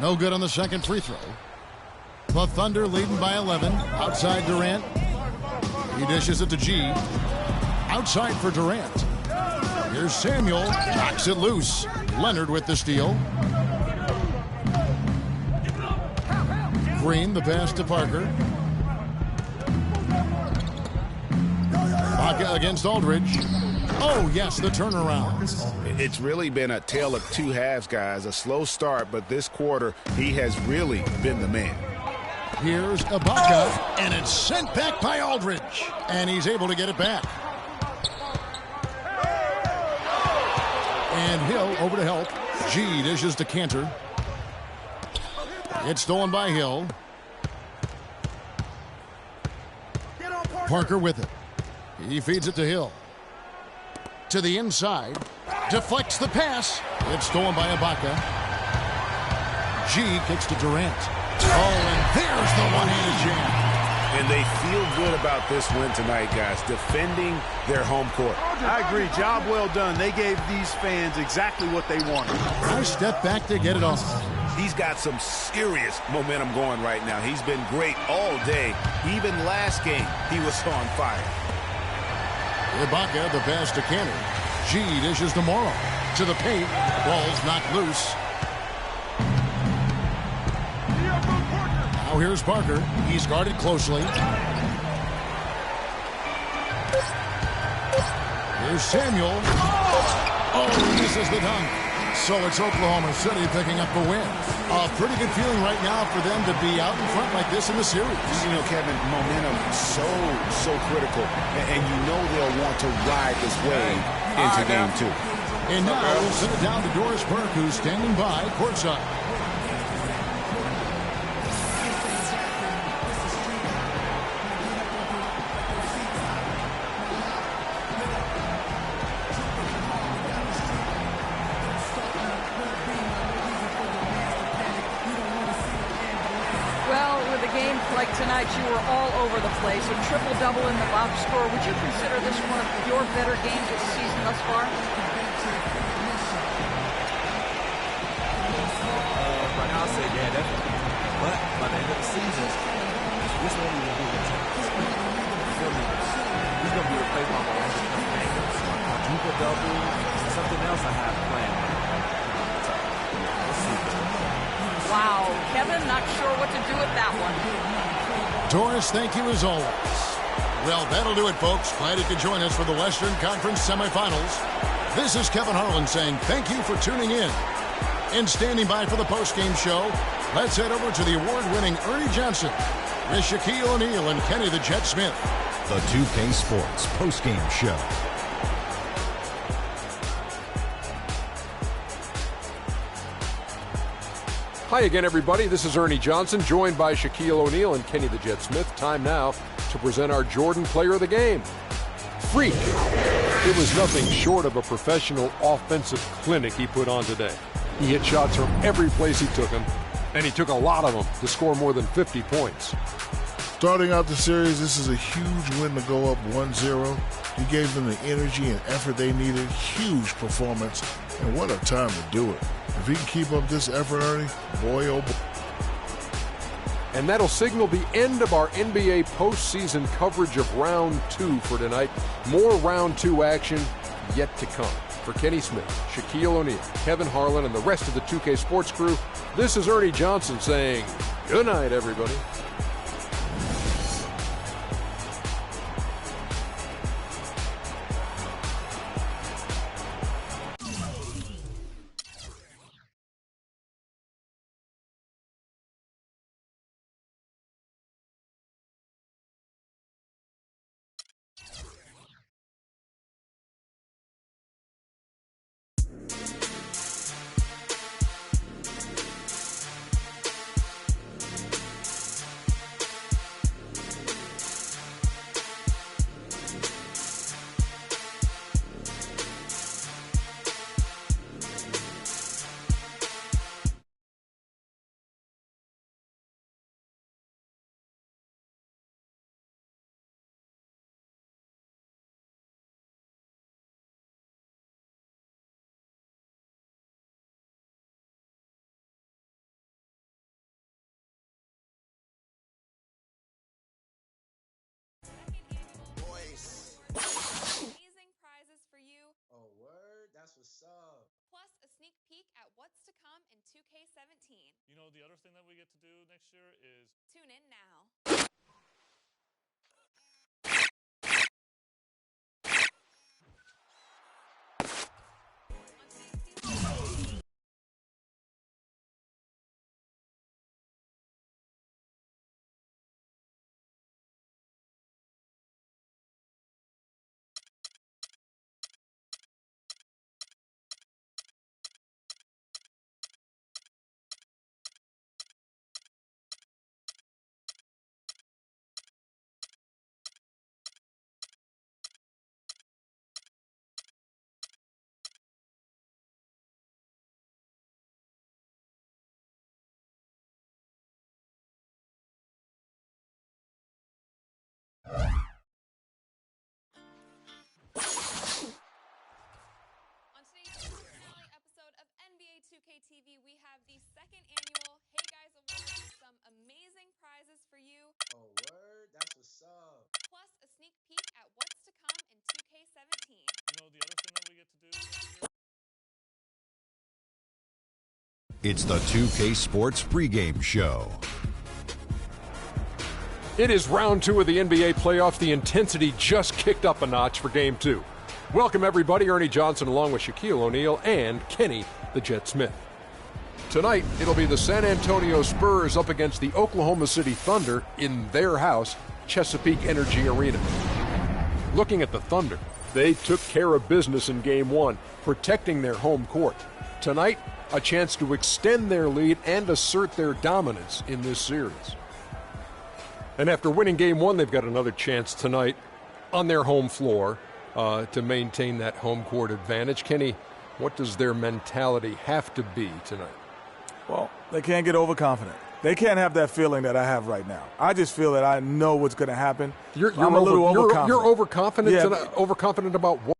B: No good on the second free throw. The Thunder leading by 11. Outside Durant. He dishes it to G. Outside for Durant. Here's Samuel. Knocks it loose. Leonard with the steal. Green, the pass to Parker. Ibaka against Aldridge. Oh, yes, the turnaround.
C: It's really been a tale of two halves, guys. A slow start, but this quarter, he has really been the man.
B: Here's Ibaka, and it's sent back by Aldridge. And he's able to get it back. And Hill over to help. G dishes to Cantor. It's stolen by Hill. Parker with it. He feeds it to Hill. To the inside. Deflects the pass. It's stolen by Ibaka. G kicks to Durant. Oh, and there's the one-handed jam.
C: And they feel good about this win tonight, guys, defending their home court.
A: I agree. Job well done. They gave these fans exactly what they wanted.
B: Nice step back to get it off.
C: He's got some serious momentum going right now. He's been great all day. Even last game, he was on fire.
B: Ibaka, the pass to Cantor. G dishes to Morrow. To the paint. Ball's knocked loose. Now here's Parker. He's guarded closely. Here's Samuel. Oh, he misses the dunk. So it's Oklahoma City picking up the win. A pretty good feeling right now for them to be out in front like this in the series.
C: You know, Kevin, momentum so critical. And you know they'll want to ride this wave into game 2.
B: And now we'll send it down to Doris Burke, who's standing by courtside.
D: Like tonight, you were all over the place, a triple-double in the box score. Would you consider this one of your better games this season thus far?
E: Right now, I'll say, yeah, definitely. But by the end of the season, this one will be the top. He's going to be replaced by my quadruple-double, something else I have planned. Let's see.
D: Wow, Kevin, not sure what to do with that one.
B: Doris, thank you as always. Well, that'll do it, folks. Glad you could join us for the Western Conference semifinals. This is Kevin Harlan saying thank you for tuning in. And standing by for the postgame show, let's head over to the award-winning Ernie Johnson with Shaquille O'Neal and Kenny the Jet Smith.
H: the 2K Sports postgame show.
I: Hi again, everybody. This is Ernie Johnson, joined by Shaquille O'Neal and Kenny the Jet Smith. Time now to present our Jordan Player of the Game. Freak. It was nothing short of a professional offensive clinic he put on today. He hit shots from every place he took them, and he took a lot of them to score more than 50 points.
J: Starting out the series, this is a huge win to go up 1-0. He gave them the energy and effort they needed. Huge performance, and what a time to do it. If he can keep up this effort, Ernie, boy, oh boy.
I: And that'll signal the end of our NBA postseason coverage of Round 2 for tonight. More Round 2 action yet to come. For Kenny Smith, Shaquille O'Neal, Kevin Harlan, and the rest of the 2K Sports crew, this is Ernie Johnson saying good night, everybody.
K: What's up? Plus a sneak peek at what's to come in 2K17.
L: You know, the other thing that we get to do next year is
K: tune in now. TV, we have the second annual Hey Guys Awards with some amazing prizes for you.
F: Oh, word? That's what's up.
K: Plus a sneak peek at what's to come in 2K17.
L: You know, the other thing that we get to do next year.
H: It's the 2K Sports pregame show.
I: It is Round 2 of the NBA playoffs. The intensity just kicked up a notch for Game 2. Welcome, everybody. Ernie Johnson along with Shaquille O'Neal and Kenny the Jet Smith. Tonight, it'll be the San Antonio Spurs up against the Oklahoma City Thunder in their house, Chesapeake Energy Arena. Looking at the Thunder, they took care of business in Game 1, protecting their home court. Tonight, a chance to extend their lead and assert their dominance in this series. And after winning Game 1, they've got another chance tonight on their home floor to maintain that home court advantage. Kenny, what does their mentality have to be tonight?
M: Well, they can't get overconfident. They can't have that feeling that I have right now. I just feel that I know what's going to happen. I'm a little overconfident.
I: You're overconfident? Yeah. Overconfident about what?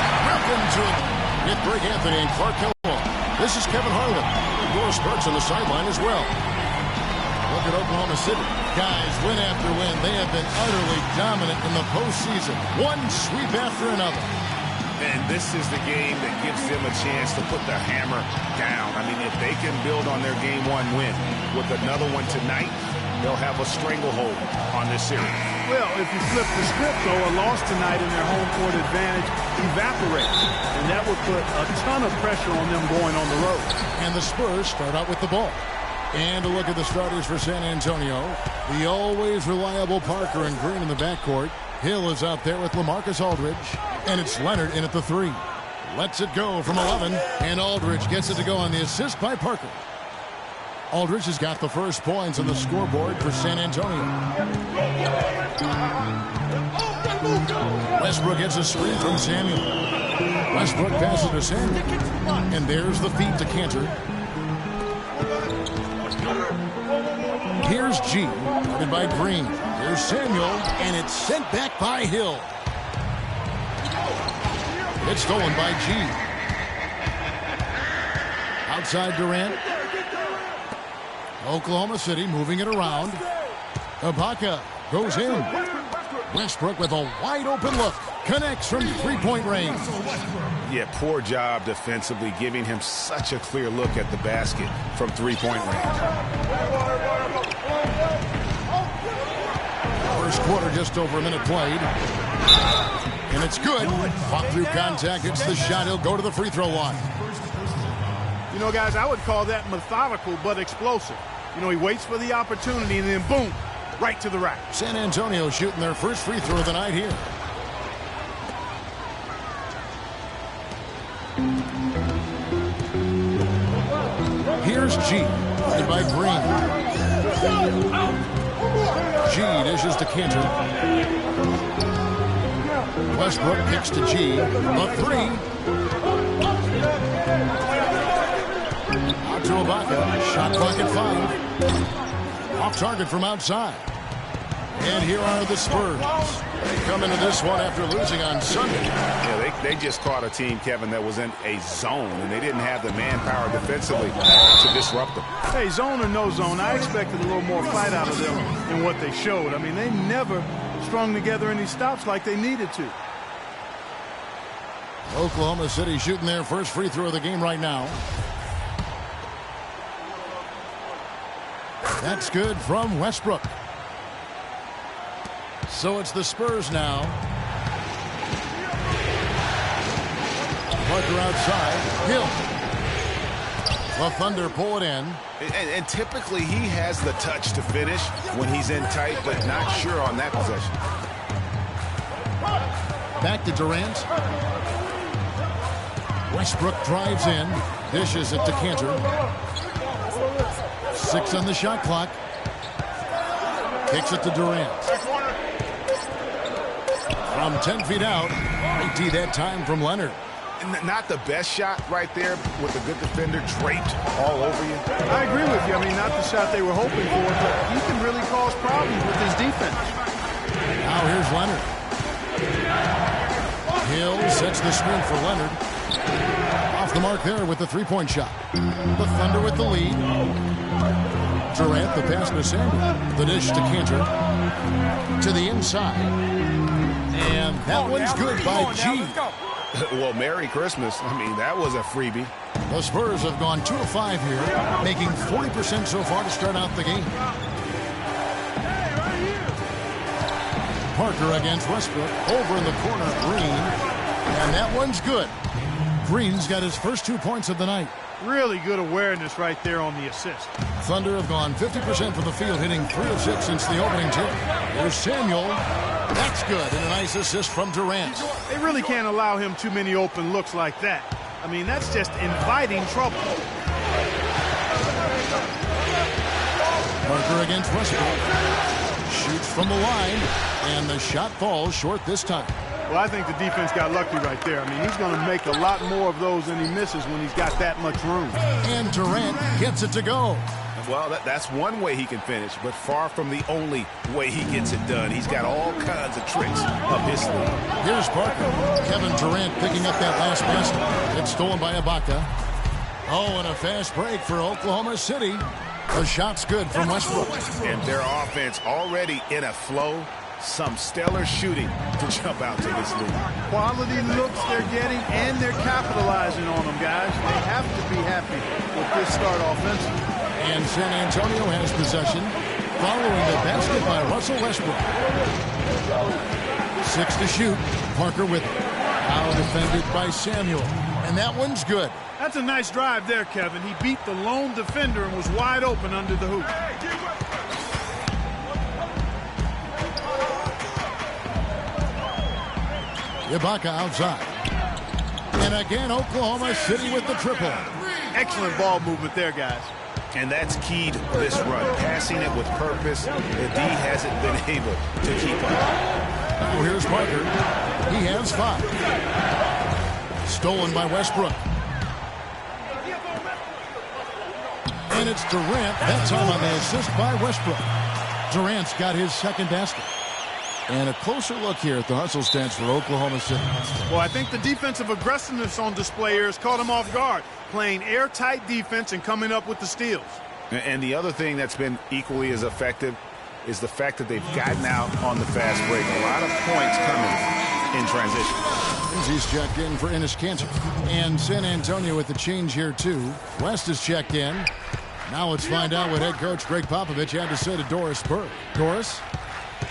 B: Welcome to it with Greg Anthony and Clark Kellogg. This is Kevin Harlan. Doris Burks on the sideline as well. Look at Oklahoma City. Guys, win after win, they have been utterly dominant in the postseason. One sweep after another.
C: And this is the game that gives them a chance to put the hammer down. I mean, if they can build on their Game 1 win with another one tonight, they'll have a stranglehold on this series.
A: Well, if you flip the script, though, a loss tonight in their home court advantage evaporates. And that would put a ton of pressure on them going on the road.
B: And the Spurs start out with the ball. And a look at the starters for San Antonio. The always reliable Parker and Green in the backcourt. Hill is out there with LaMarcus Aldridge. And it's Leonard in at the 3. Lets it go from 11. And Aldridge gets it to go on the assist by Parker. Aldridge has got the first points on the scoreboard for San Antonio. Westbrook gets a screen from Samuel. Westbrook passes to Samuel. And there's the feed to Cantor. Here's G, guarded by Green. Here's Samuel, and it's sent back by Hill. It's stolen by G. Outside Durant. Oklahoma City moving it around. Ibaka goes in. Westbrook with a wide open look. Connects from three-point range.
C: Yeah, poor job defensively, giving him such a clear look at the basket from three-point range.
B: First quarter, just over a minute played. And it's good. Fought through contact. It's the shot. He'll go to the free throw line.
A: You know, guys, I would call that methodical but explosive. You know, he waits for the opportunity and then boom, right to the rack.
B: San Antonio shooting their first free throw of the night here. Here's G, led by Green. G dishes to Cantor. Westbrook kicks to G. A 3. Out to Ibaka. Shot clock at 5. Off target from outside. And here are the Spurs. They come into this one after losing on Sunday.
C: Yeah, they just caught a team, Kevin, that was in a zone, and they didn't have the manpower defensively to disrupt them.
A: Hey, zone or no zone, I expected a little more fight out of them than what they showed. I mean, they never strung together any stops like they needed to.
B: Oklahoma City shooting their first free throw of the game right now. That's good from Westbrook. So it's the Spurs now. Parker outside. Hill. The Thunder pull it in.
C: And typically he has the touch to finish when he's in tight, but not sure on that possession.
B: Back to Durant. Westbrook drives in. Dishes it to Cantor. 6 on the shot clock. Kicks it to Durant. From 10 feet out. 80 that time from Leonard.
C: Not the best shot right there with a good defender draped all over you.
A: I agree with you. I mean, not the shot they were hoping for, but he can really cause problems with his defense.
B: Now here's Leonard. Hill sets the screen for Leonard. Off the mark there with the three-point shot. The Thunder with the lead. Durant, the pass to Samuel. The dish to Cantor. To the inside. And that one's good by G.
C: Well, Merry Christmas. I mean, that was a freebie.
B: The Spurs have gone 2 of 5 here, making 40% so far to start out the game. Parker against Westbrook. Over in the corner, Green. And that one's good. Green's got his first 2 points of the night.
A: Really good awareness right there on the assist.
B: Thunder have gone 50% from the field, hitting 3 of 6 since the opening tip. There's Samuel. That's good, and a nice assist from Durant.
A: They really can't allow him too many open looks like that. I mean, that's just inviting trouble.
B: Parker against Westbrook. Shoots from the line, and the shot falls short this time.
A: Well, I think the defense got lucky right there. I mean, he's going to make a lot more of those than he misses when he's got that much room.
B: And Durant gets it to go.
C: Well, that's one way he can finish, but far from the only way he gets it done. He's got all kinds of tricks up his sleeve.
B: Here's Parker. Kevin Durant picking up that last basket. It's stolen by Ibaka. Oh, and a fast break for Oklahoma City. The shot's good from Westbrook.
C: And their offense already in a flow. Some stellar shooting to jump out to this lead.
A: Quality looks they're getting, and they're capitalizing on them, guys. They have to be happy with this start offensively.
B: And San Antonio has possession. following the basket by Russell Westbrook. 6 to shoot. Parker with it. Now defended by Samuel. And that one's good.
A: That's a nice drive there, Kevin. He beat the lone defender and was wide open under the hoop.
B: Ibaka outside. And again, Oklahoma City with the triple.
A: Excellent ball movement there, guys.
C: And that's key to this run. Passing it with purpose. The D hasn't been able to keep up.
B: Now here's Parker. He has 5. Stolen by Westbrook. And it's Durant, that time on the assist by Westbrook. Durant's got his second basket. And a closer look here at the hustle stats for Oklahoma City.
A: Well, I think the defensive aggressiveness on display here has caught him off guard. Playing airtight defense and coming up with the steals.
C: And the other thing that's been equally as effective is the fact that they've gotten out on the fast break. A lot of points coming in transition.
B: He's checked in for Enes Kanter. And San Antonio with the change here, too. West is checked in. Now let's find out what head coach Greg Popovich had to say to Doris Burke. Doris?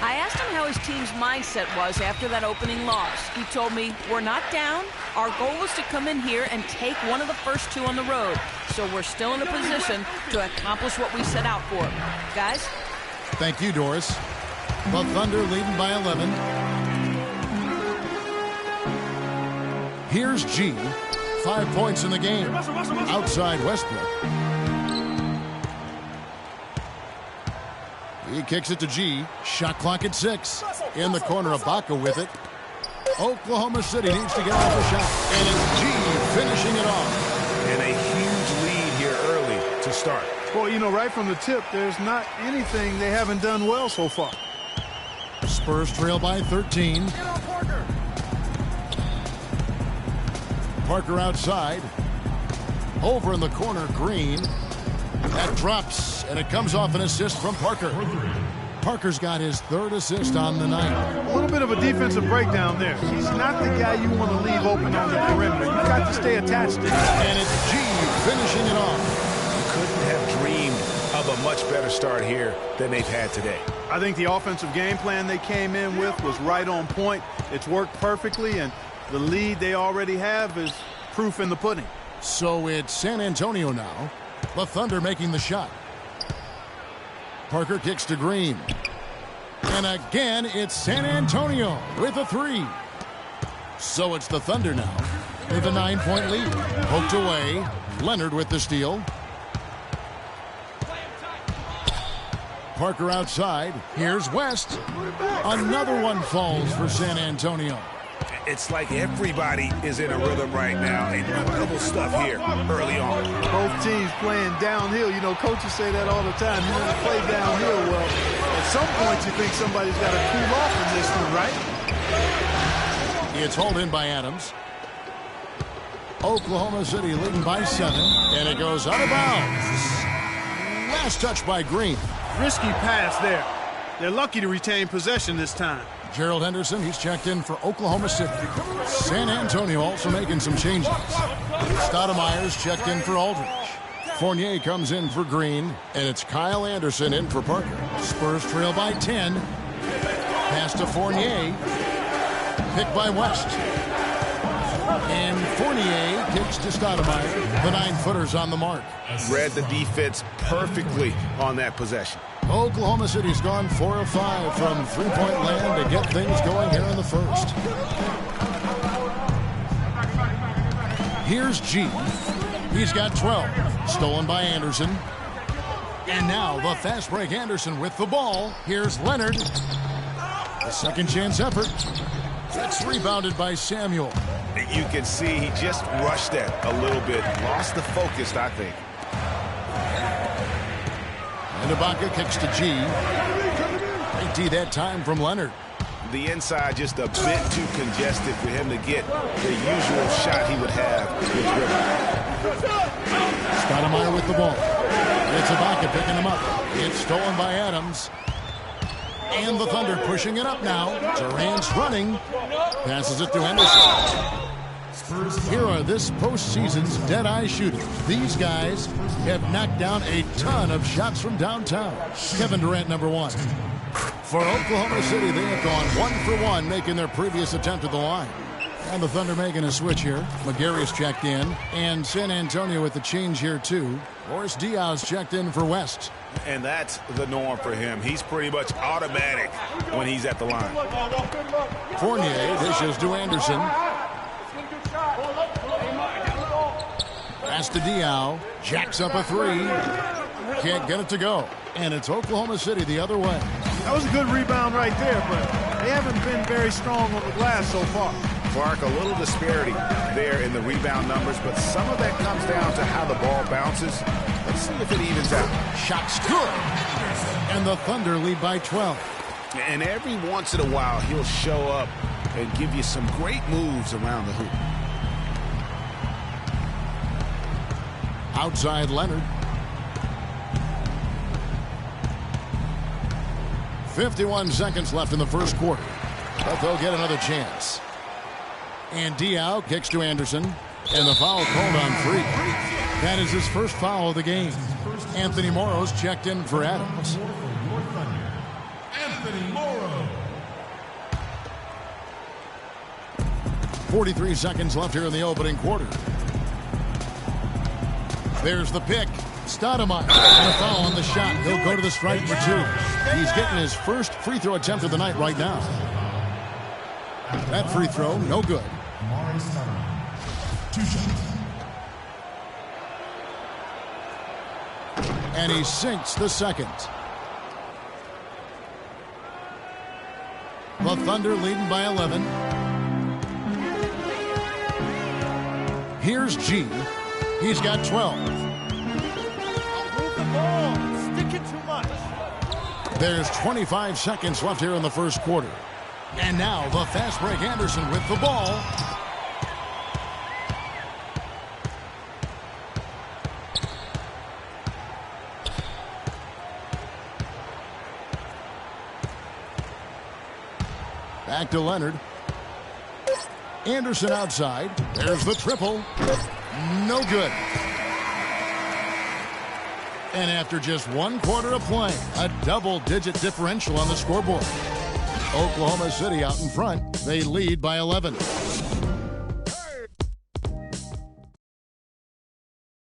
D: I asked him how his team's mindset was after that opening loss. He told me, we're not down. Our goal was to come in here and take one of the first 2 on the road. So we're still in a position to accomplish what we set out for. Guys?
B: Thank you, Doris. The Thunder leading by 11. Here's G. 5 points in the game. Outside Westbrook. He kicks it to G. Shot clock at 6. In the corner, Ibaka with it. Oklahoma City needs to get off the shot. And it's G finishing it off.
C: And a huge lead here early to start.
A: Well, you know, right from the tip, there's not anything they haven't done well so far.
B: Spurs trail by 13. Parker outside. Over in the corner, Green. That drops, and it comes off an assist from Parker. Parker's got his 3rd assist on the night.
A: A little bit of a defensive breakdown there. He's not the guy you want to leave open on the perimeter. You've got to stay attached to him.
B: And it's G finishing it off.
C: You couldn't have dreamed of a much better start here than they've had today.
A: I think the offensive game plan they came in with was right on point. It's worked perfectly, and the lead they already have is proof in the pudding.
B: So it's San Antonio now. The Thunder making the shot. Parker kicks to Green. And again, it's San Antonio with a 3. So it's the Thunder now with a 9-point lead. Poked away. Leonard with the steal. Parker outside. Here's West. Another one falls for San Antonio.
C: It's like everybody is in a rhythm right now. Incredible stuff here early on.
A: Both teams playing downhill. You know, coaches say that all the time. You want to play downhill. Well, at some point you think somebody's got to cool off in this one, right?
B: It's hauled in by Adams. Oklahoma City leading by 7. And it goes out of bounds. Last touch by Green.
A: Risky pass there. They're lucky to retain possession this time.
B: Gerald Henderson, he's checked in for Oklahoma City. San Antonio also making some changes. Stoudemire's checked in for Aldridge. Fournier comes in for Green, and it's Kyle Anderson in for Parker. Spurs trail by 10. Pass to Fournier. Picked by West. And Fournier kicks to Stoudemire. The 9-footer's on the mark.
C: Read the defense perfectly on that possession.
B: Oklahoma City's gone 4 of 5 from three-point land to get things going here in the first. Here's G. He's got 12. Stolen by Anderson. And now the fast break Anderson with the ball. Here's Leonard. A second chance effort. It's rebounded by Samuel.
C: You can see he just rushed that a little bit. Lost the focus, I think.
B: And Ibaka kicks to G. Great D that time from Leonard.
C: The inside just a bit too congested for him to get the usual shot he would have with dribble.
B: Stoudemire with the ball. It's Ibaka picking him up. It's stolen by Adams. And the Thunder pushing it up now. Durant's running. Passes it to Henderson. Here are this postseason's dead-eye shooters. These guys have knocked down a ton of shots from downtown. Kevin Durant, number one. For Oklahoma City, they have gone 1-for-1, making their previous attempt at the line. And the Thunder making a switch here. McGarry's checked in. And San Antonio with the change here, too. Boris Diaw's checked in for West.
C: And that's the norm for him. He's pretty much automatic when he's at the line.
B: Fournier dishes to Anderson. Pass to Diaw. Jacks up a three. Can't get it to go. And it's Oklahoma City the other way.
A: That was a good rebound right there, but they haven't been very strong on the glass so far.
C: Clark, a little disparity there in the rebound numbers, but some of that comes down to how the ball bounces. Let's see if it evens out.
B: Shot's good. And the Thunder lead by 12.
C: And every once in a while, he'll show up and give you some great moves around the hoop.
B: Outside Leonard. 51 seconds left in the first quarter. But they'll get another chance. And Diaw kicks to Anderson. And the foul called on Freak. That is his first foul of the game. Anthony Morrow's checked in for Adams.
J: Anthony Morrow.
B: 43 seconds left here in the opening quarter. There's the pick. Stoudemire. And a foul on the shot. He'll go to the strike for two. He's getting his first free throw attempt of the night right now. That free throw, no good. And he sinks the second. The Thunder leading by 11. Here's G. He's got 12.
A: Move the ball. Stick it too much.
B: There's 25 seconds left here in the first quarter. And now the fast break Anderson with the ball. Back to Leonard. Anderson outside. There's the triple. No good. And after just one quarter of play, a double-digit differential on the scoreboard. Oklahoma City out in front. They lead by 11.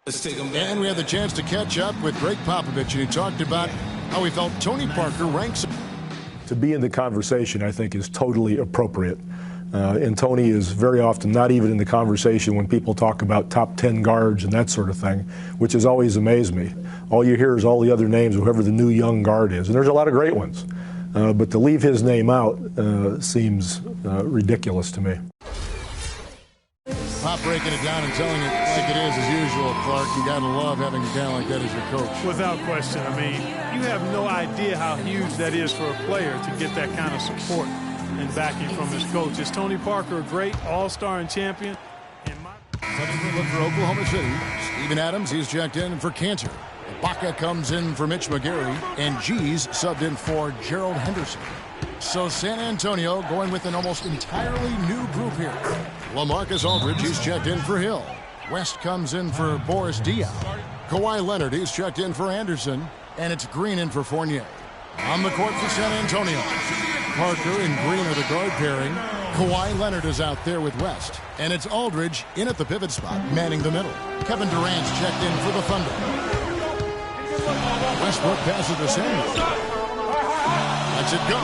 E: Let's take them back.
B: And we had the chance to catch up with Greg Popovich, and he talked about how he felt Tony Parker ranks.
N: To be in the conversation, I think, is totally appropriate. And Tony is very often not even in the conversation when people talk about top 10 guards and that sort of thing, which has always amazed me. All you hear is all the other names of whoever the new young guard is. And there's a lot of great ones. But to leave his name out seems ridiculous to me.
B: Pop breaking it down and telling it like it is as usual, Clark. You got to love having a guy like that as your coach.
A: Without question. I mean, you have no idea how huge that is for a player to get that kind of support and backing from his coach. Is Tony Parker a great all-star and champion?
B: Look for Oklahoma City. Steven Adams, he's checked in for Cantor. Ibaka comes in for Mitch McGarry, and G's subbed in for Gerald Henderson. So San Antonio going with an almost entirely new group here. LaMarcus Aldridge, he's checked in for Hill. West comes in for Boris Diaw. Kawhi Leonard, he's checked in for Anderson. And it's Green in for Fournier. On the court for San Antonio. Parker and Green are the guard pairing. Kawhi Leonard is out there with West. And it's Aldridge in at the pivot spot, manning the middle. Kevin Durant's checked in for the Thunder. Westbrook passes to Samuel. Lets it go.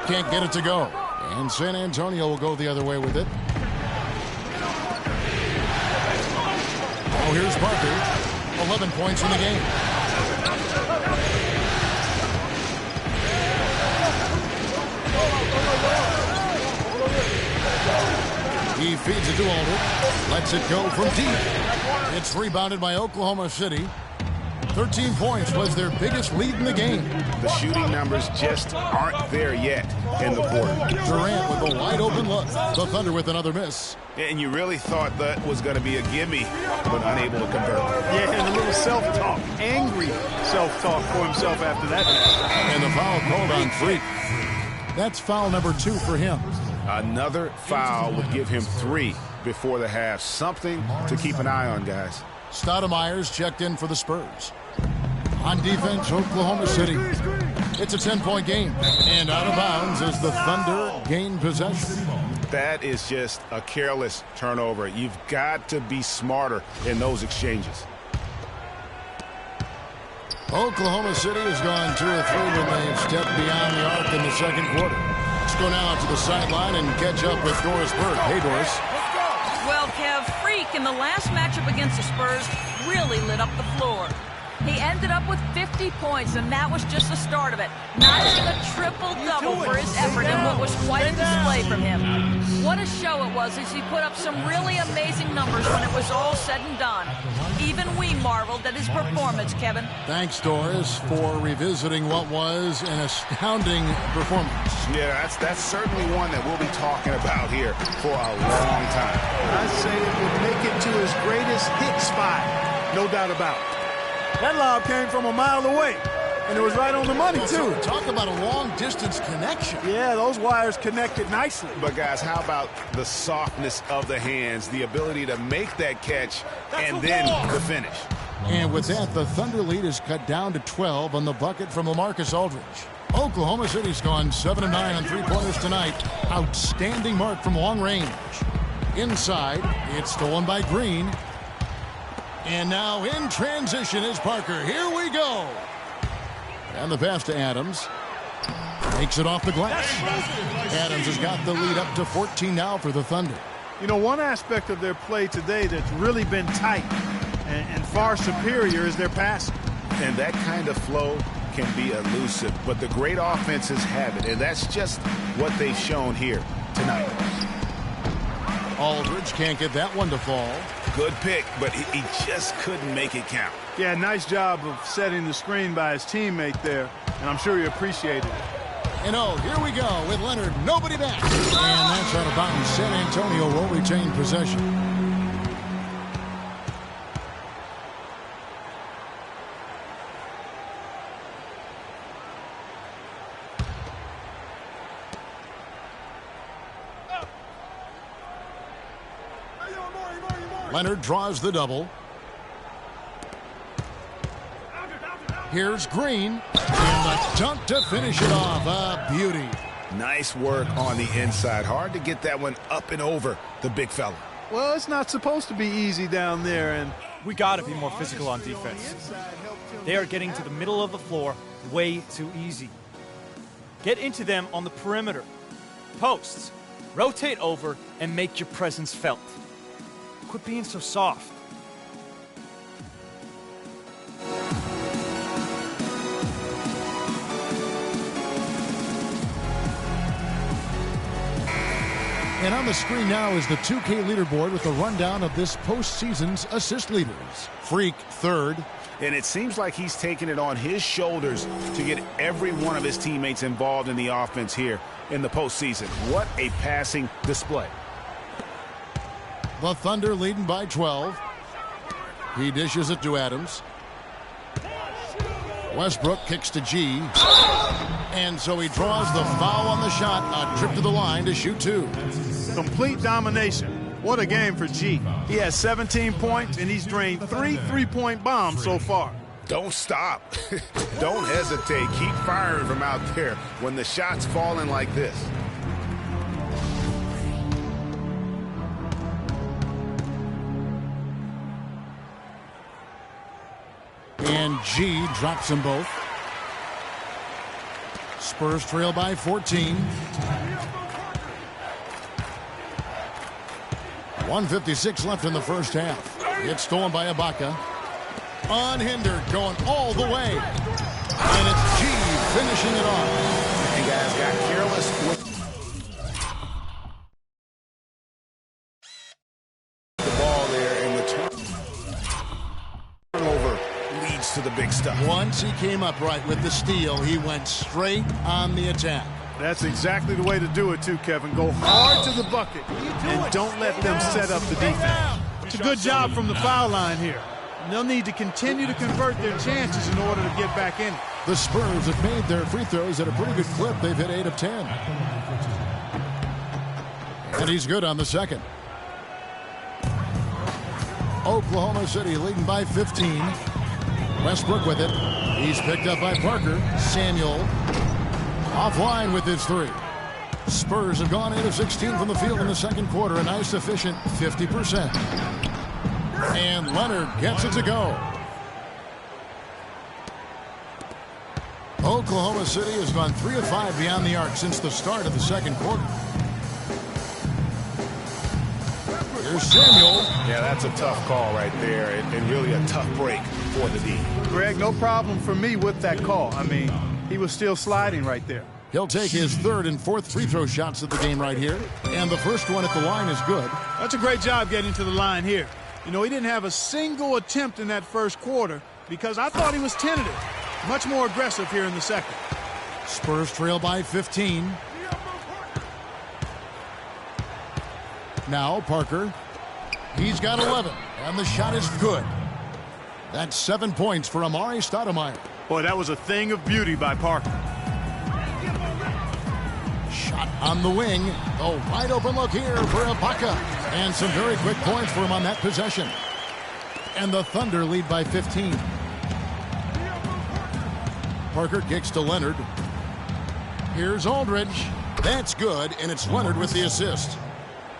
B: Can't get it to go. And San Antonio will go the other way with it. Oh, here's Parker. 11 points in the game. He feeds it to Aldridge. Lets it go from deep. It's rebounded by Oklahoma City. 13 points was their biggest lead in the game.
C: The shooting numbers just aren't there yet in the quarter.
B: Durant with a wide open look. The Thunder with another miss.
C: And you really thought that was going to be a gimme, but unable to convert.
A: Yeah, and a little self-talk, angry self-talk for himself after that.
B: And the foul called on Freak. That's foul number 2 for him.
C: Another foul would give him 3 before the half. Something to keep an eye on, guys.
B: Stoudemire's checked in for the Spurs. On defense, Oklahoma City. It's a 10-point game. And out of bounds as the Thunder gain possession.
C: That is just a careless turnover. You've got to be smarter in those exchanges.
B: Oklahoma City has gone 2 or 3 when they've stepped beyond the arc in the second quarter. Let's go now to the sideline and catch up with Doris Burke. Hey, Doris.
D: Well, Kev, Freak in the last matchup against the Spurs really lit up the floor. He ended up with 50 points, and that was just the start of it. Notching a triple-double for his effort in what was quite a display from him. What a show it was as he put up some really amazing numbers when it was all said and done. Even we marveled at his performance, Kevin.
B: Thanks, Doris, for revisiting what was an astounding performance.
C: Yeah, that's certainly one that we'll be talking about here for a long time.
A: I'd say it would make it to his greatest hit spot, no doubt about it.
M: That lob came from a mile away, and it was right on the money, too.
B: Talk about a long-distance connection.
M: Yeah, those wires connected nicely.
C: But, guys, how about the softness of the hands, the ability to make that catch, and then the finish?
B: And with that, the Thunder lead is cut down to 12 on the bucket from LaMarcus Aldridge. Oklahoma City's gone 7-9 on three-pointers tonight. Outstanding mark from long range. Inside, it's stolen by Green. And now in transition is Parker. Here we go. And the pass to Adams. Makes it off the glass. Adams has got the lead up to 14 now for the Thunder.
A: You know, one aspect of their play today that's really been tight and far superior is their passing.
C: And that kind of flow can be elusive, but the great offenses have it, and that's just what they've shown here tonight.
B: Aldridge can't get that one to fall.
C: Good pick, but he just couldn't make it count.
A: Yeah, nice job of setting the screen by his teammate there, and I'm sure he appreciated it.
B: And here we go with Leonard. Nobody back. And that's out of bounds. San Antonio will retain possession. Leonard draws the double. Here's Green. And the dunk to finish it off. A beauty.
C: Nice work on the inside. Hard to get that one up and over the big fella.
A: Well, it's not supposed to be easy down there, and
G: we got to be more physical on defense. They are getting to the middle of the floor way too easy. Get into them on the perimeter. Posts. Rotate over and make your presence felt. Quit being so soft.
B: And on the screen now is the 2K leaderboard with a rundown of this postseason's assist leaders. Freak third.
C: And it seems like he's taking it on his shoulders to get every one of his teammates involved in the offense here in the postseason. What a passing display.
B: The Thunder leading by 12. He dishes it to Adams. Westbrook kicks to G. And so he draws the foul on the shot. A trip to the line to shoot 2.
A: Complete domination. What a game for G. He has 17 points, and he's drained 3 three-point bombs so far.
C: Don't stop. Don't hesitate. Keep firing from out there when the shot's falling like this.
B: And G drops them both. Spurs trail by 14. 1:56 left in the first half. It's stolen by Ibaka. Unhindered, going all the way. And it's G finishing it off.
C: And guys got careless with the ball there, and the turnover leads to the big stuff.
B: Once he came up right with the steal, he went straight on the attack.
A: That's exactly the way to do it, too, Kevin. Go hard to the bucket and don't let them set up the defense. It's a good job from the foul line here. And they'll need to continue to convert their chances in order to get back in it.
B: The Spurs have made their free throws at a pretty good clip. They've hit 8 of 10. And he's good on the second. Oklahoma City leading by 15. Westbrook with it. He's picked up by Parker. Samuel offline with his three. Spurs have gone 8 of 16 from the field in the second quarter. A nice efficient 50%. And Leonard gets it to go. Oklahoma City has gone 3 of 5 beyond the arc since the start of the second quarter. Here's Samuel.
C: Yeah, that's a tough call right there, and really a tough break for the D.
A: Greg, no problem for me with that call. I mean, he was still sliding right there.
B: He'll take his third and fourth free throw shots of the game right here. And the first one at the line is good.
A: That's a great job getting to the line here. You know, he didn't have a single attempt in that first quarter because I thought he was tentative. Much more aggressive here in the second.
B: Spurs trail by 15. Now Parker. He's got 11, and the shot is good. That's 7 points for Amari Stoudemire.
A: Boy, that was a thing of beauty by Parker.
B: Shot on the wing. A wide open look here for Ibaka. And some very quick points for him on that possession. And the Thunder lead by 15. Parker kicks to Leonard. Here's Aldridge. That's good, and it's Leonard with the assist.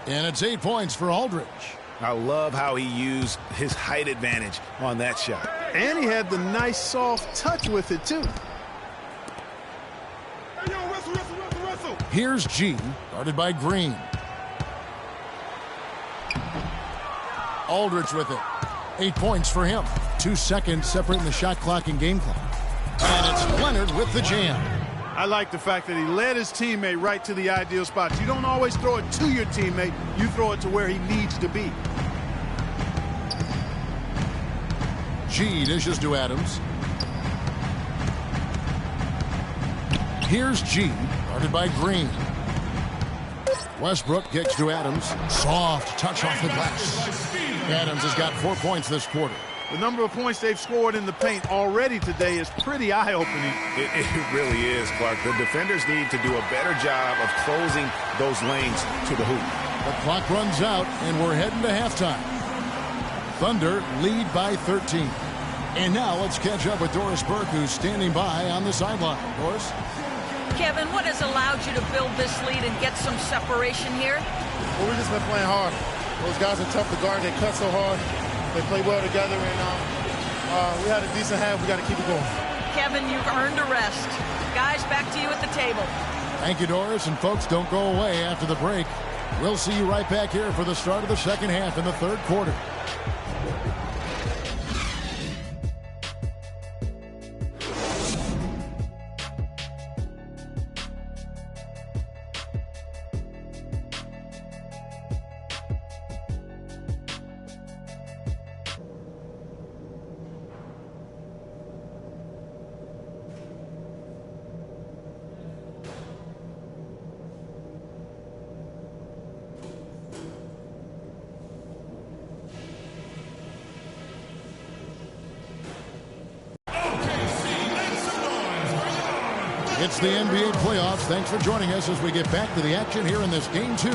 B: And it's 8 points for Aldridge.
C: I love how he used his height advantage on that shot.
A: And he had the nice soft touch with it, too.
B: Here's G, guarded by Green. Aldridge with it. 8 points for him. 2 seconds separating the shot clock and game clock. And it's Leonard with the jam.
A: I like the fact that he led his teammate right to the ideal spot. You don't always throw it to your teammate. You throw it to where he needs to be.
B: G dishes to Adams. Here's G, guarded by Green. Westbrook kicks to Adams. Soft touch off the glass. Adams has got 4 points this quarter.
A: The number of points they've scored in the paint already today is pretty eye-opening.
C: It really is, Clark. The defenders need to do a better job of closing those lanes to the hoop.
B: The clock runs out, and we're heading to halftime. Thunder lead by 13. And now let's catch up with Doris Burke, who's standing by on the sideline. Doris?
D: Kevin, what has allowed you to build this lead and get some separation here?
O: Well, we've just been playing hard. Those guys are tough to guard. They cut so hard. They play well together, and we had a decent half. We got to keep it going.
D: Kevin, you've earned a rest. Guys, back to you at the table.
B: Thank you, Doris. And folks, don't go away after the break. We'll see you right back here for the start of the second half in the third quarter. It's the NBA playoffs. Thanks for joining us as we get back to the action here in this game 2.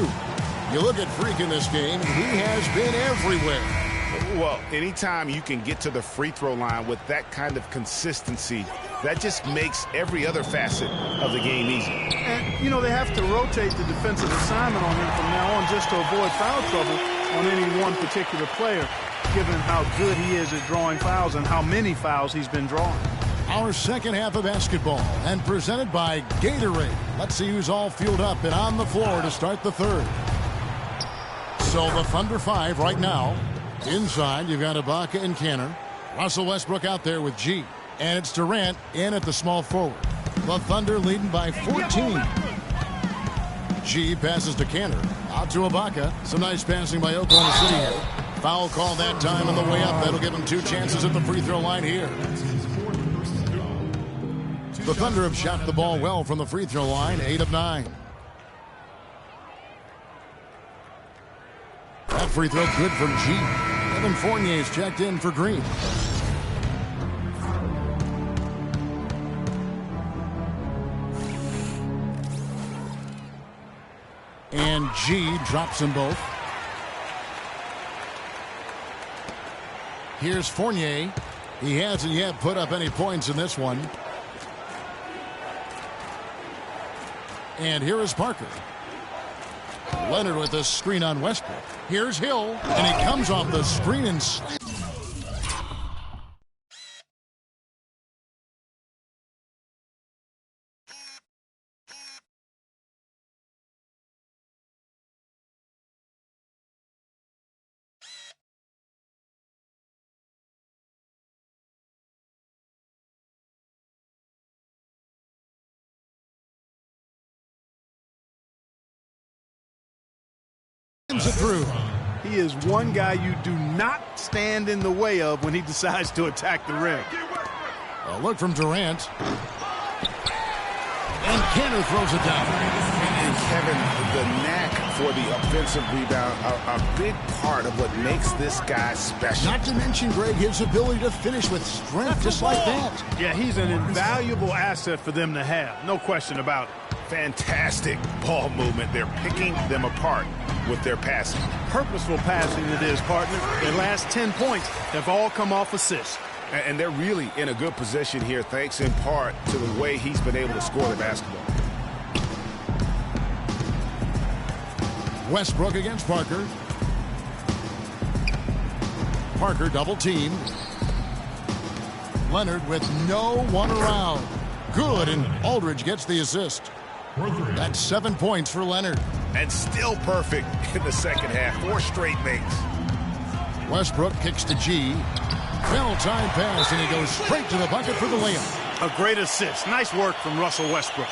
B: You look at Freak in this game, he has been everywhere.
C: Well, anytime you can get to the free throw line with that kind of consistency, that just makes every other facet of the game easy.
A: And, you know, they have to rotate the defensive assignment on him from now on just to avoid foul trouble on any one particular player, given how good he is at drawing fouls and how many fouls he's been drawing.
B: Our second half of basketball, and presented by Gatorade. Let's see who's all fueled up and on the floor to start the third. So the Thunder 5 right now. Inside, you've got Ibaka and Canner. Russell Westbrook out there with G. And it's Durant in at the small forward. The Thunder leading by 14. G passes to Canner. Out to Ibaka. Some nice passing by Oklahoma City here. Foul call that time on the way up. That'll give him 2 chances at the free throw line here. The Thunder have shot the ball well from the free throw line, 8 of 9. That free throw good from G. Evan Fournier's checked in for Green. And G drops them both. Here's Fournier. He hasn't yet put up any points in this one. And here is Parker. Leonard with a screen on Westbrook. Here's Hill, and he comes off the screen and slams. It through.
A: He is one guy you do not stand in the way of when he decides to attack the rim.
B: A look from Durant. And Cantor throws it down.
C: And Kevin, the knack for the offensive rebound, a big part of what makes this guy special.
B: Not to mention, Greg, his ability to finish with strength just like that.
A: Yeah, he's an invaluable asset for them to have. No question about it.
C: Fantastic ball movement. They're picking them apart with their passing.
A: Purposeful passing it is, partner. Their last 10 points have all come off assists.
C: And they're really in a good position here, thanks in part to the way he's been able to score the basketball.
B: Westbrook against Parker. Parker double teamed. Leonard with no one around. Good, and Aldridge gets the assist. That's 7 points for Leonard.
C: And still perfect in the second half. 4 straight makes.
B: Westbrook kicks to G. Well-timed pass, and he goes straight to the bucket for the layup.
A: A great assist. Nice work from Russell Westbrook.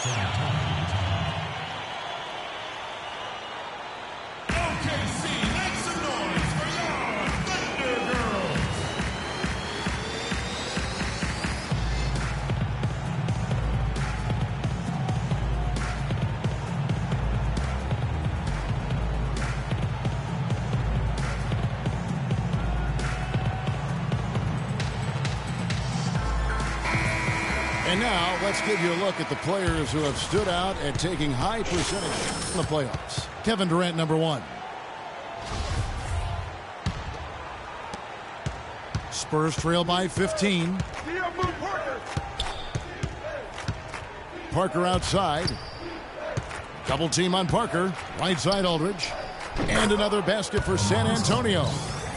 B: And now, let's give you a look at the players who have stood out at taking high percentage in the playoffs. Kevin Durant, number 1. Spurs trail by 15. Parker outside. Double team on Parker. Right side Aldridge. And another basket for San Antonio.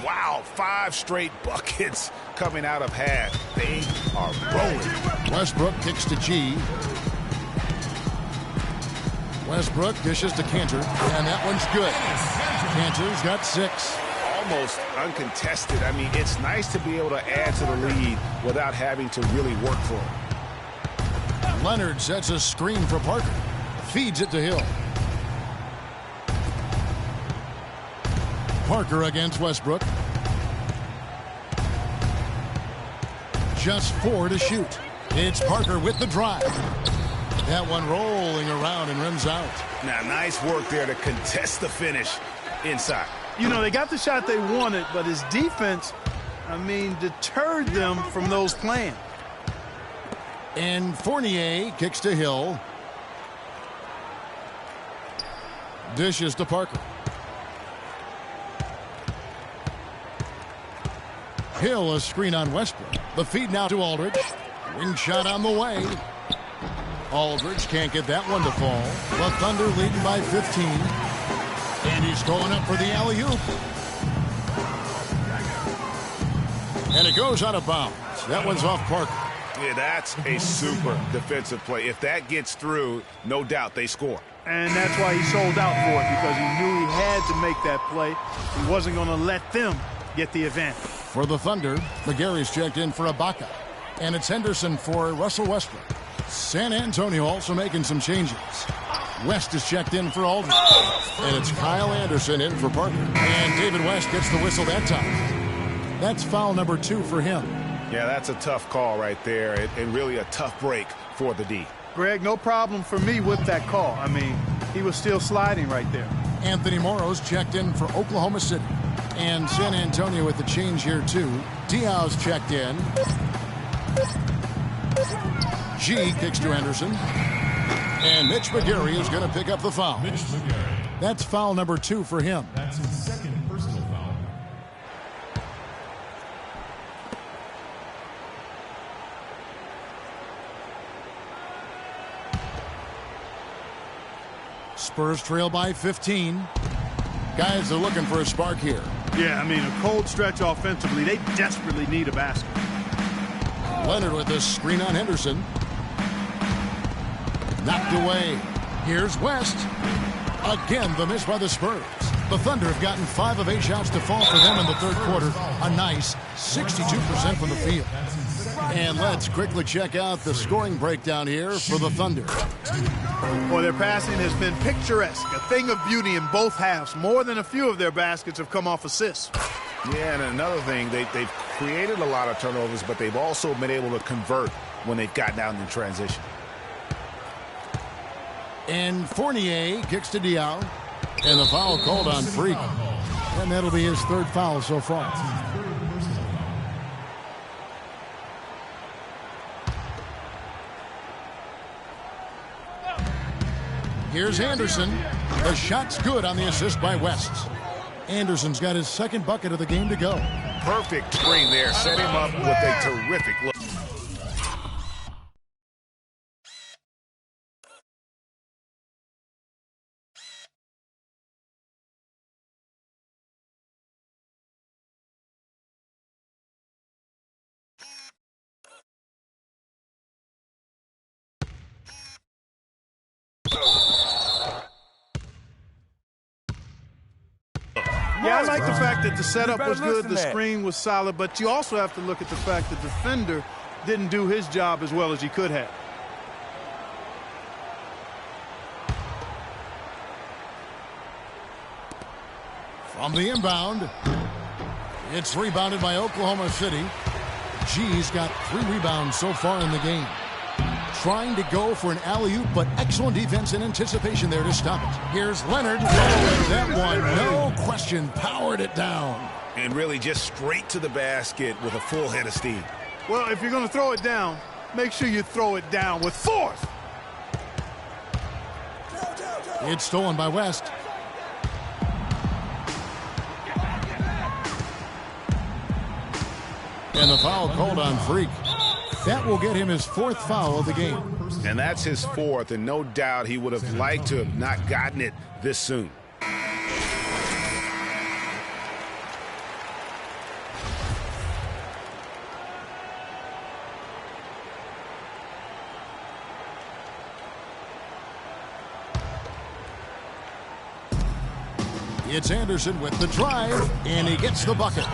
C: Wow, 5 straight buckets coming out of half. They are rolling.
B: Westbrook kicks to G. Westbrook dishes to Cantor, and that one's good. Cantor's got 6.
C: Almost uncontested. I mean, it's nice to be able to add to the lead without having to really work for it.
B: Leonard sets a screen for Parker. Feeds it to Hill. Parker against Westbrook. Just 4 to shoot. It's Parker with the drive. That one rolling around and rims out.
C: Now, nice work there to contest the finish inside.
A: You know, they got the shot they wanted, but his defense, deterred them from those plans.
B: And Fournier kicks to Hill. Dishes to Parker. Hill, a screen on Westbrook. The feed now to Aldridge. Wing shot on the way. Aldridge can't get that one to fall. The Thunder leading by 15. And he's going up for the alley-oop. And it goes out of bounds. That one's off Parker.
C: Yeah, that's a super defensive play. If that gets through, no doubt they score.
A: And that's why he sold out for it, because he knew he had to make that play. He wasn't going to let them get the advantage.
B: For the Thunder, McGarry's checked in for Ibaka. And it's Henderson for Russell Westbrook. San Antonio also making some changes. West is checked in for Aldridge. And it's Kyle Anderson in for Parker. And David West gets the whistle that time. That's foul number 2 for him.
C: Yeah, that's a tough call right there, and really a tough break for the D.
A: Greg, no problem for me with that call. He was still sliding right there.
B: Anthony Morrow's checked in for Oklahoma City. And San Antonio with the change here, too. Diaw's checked in. G kicks to Anderson. And Mitch McGarry is going to pick up the foul.
P: Mitch McGarry.
B: That's foul number 2 for him.
P: That's his second personal foul.
B: Spurs trail by 15. Guys are looking for a spark here.
A: Yeah, I mean, a cold stretch offensively. They desperately need a basket.
B: Leonard with a screen on Henderson. Knocked away. Here's West. Again, the miss by the Spurs. The Thunder have gotten 5 of 8 shots to fall for them in the third quarter. A nice 62% from the field. And let's quickly check out the scoring breakdown here for the Thunder.
A: Well, their passing has been picturesque, a thing of beauty in both halves. More than a few of their baskets have come off assists.
C: Yeah, and another thing, they've created a lot of turnovers, but they've also been able to convert when they've gotten out in transition.
B: And Fournier kicks to Diaw. And the foul called on Freak. And that'll be his 3rd foul so far. Here's Anderson. The shot's good on the assist by West. Anderson's got his 2nd bucket of the game to go.
C: Perfect screen there. Set him up with a terrific look.
A: Yeah, I like the fact that the setup was good, the screen was solid, but you also have to look at the fact that the defender didn't do his job as well as he could have.
B: From the inbound, it's rebounded by Oklahoma City. G's got 3 rebounds so far in the game. Trying to go for an alley-oop, but excellent defense and anticipation there to stop it. Here's Leonard. That one, no question, powered it down.
C: And really just straight to the basket with a full head of steam.
A: Well, if you're going to throw it down, make sure you throw it down with force.
B: It's stolen by West. And the foul called on Freak. That will get him his 4th foul of the game.
C: And that's his 4th, and no doubt he would have liked to have not gotten it this soon.
B: It's Anderson with the drive, and he gets the bucket.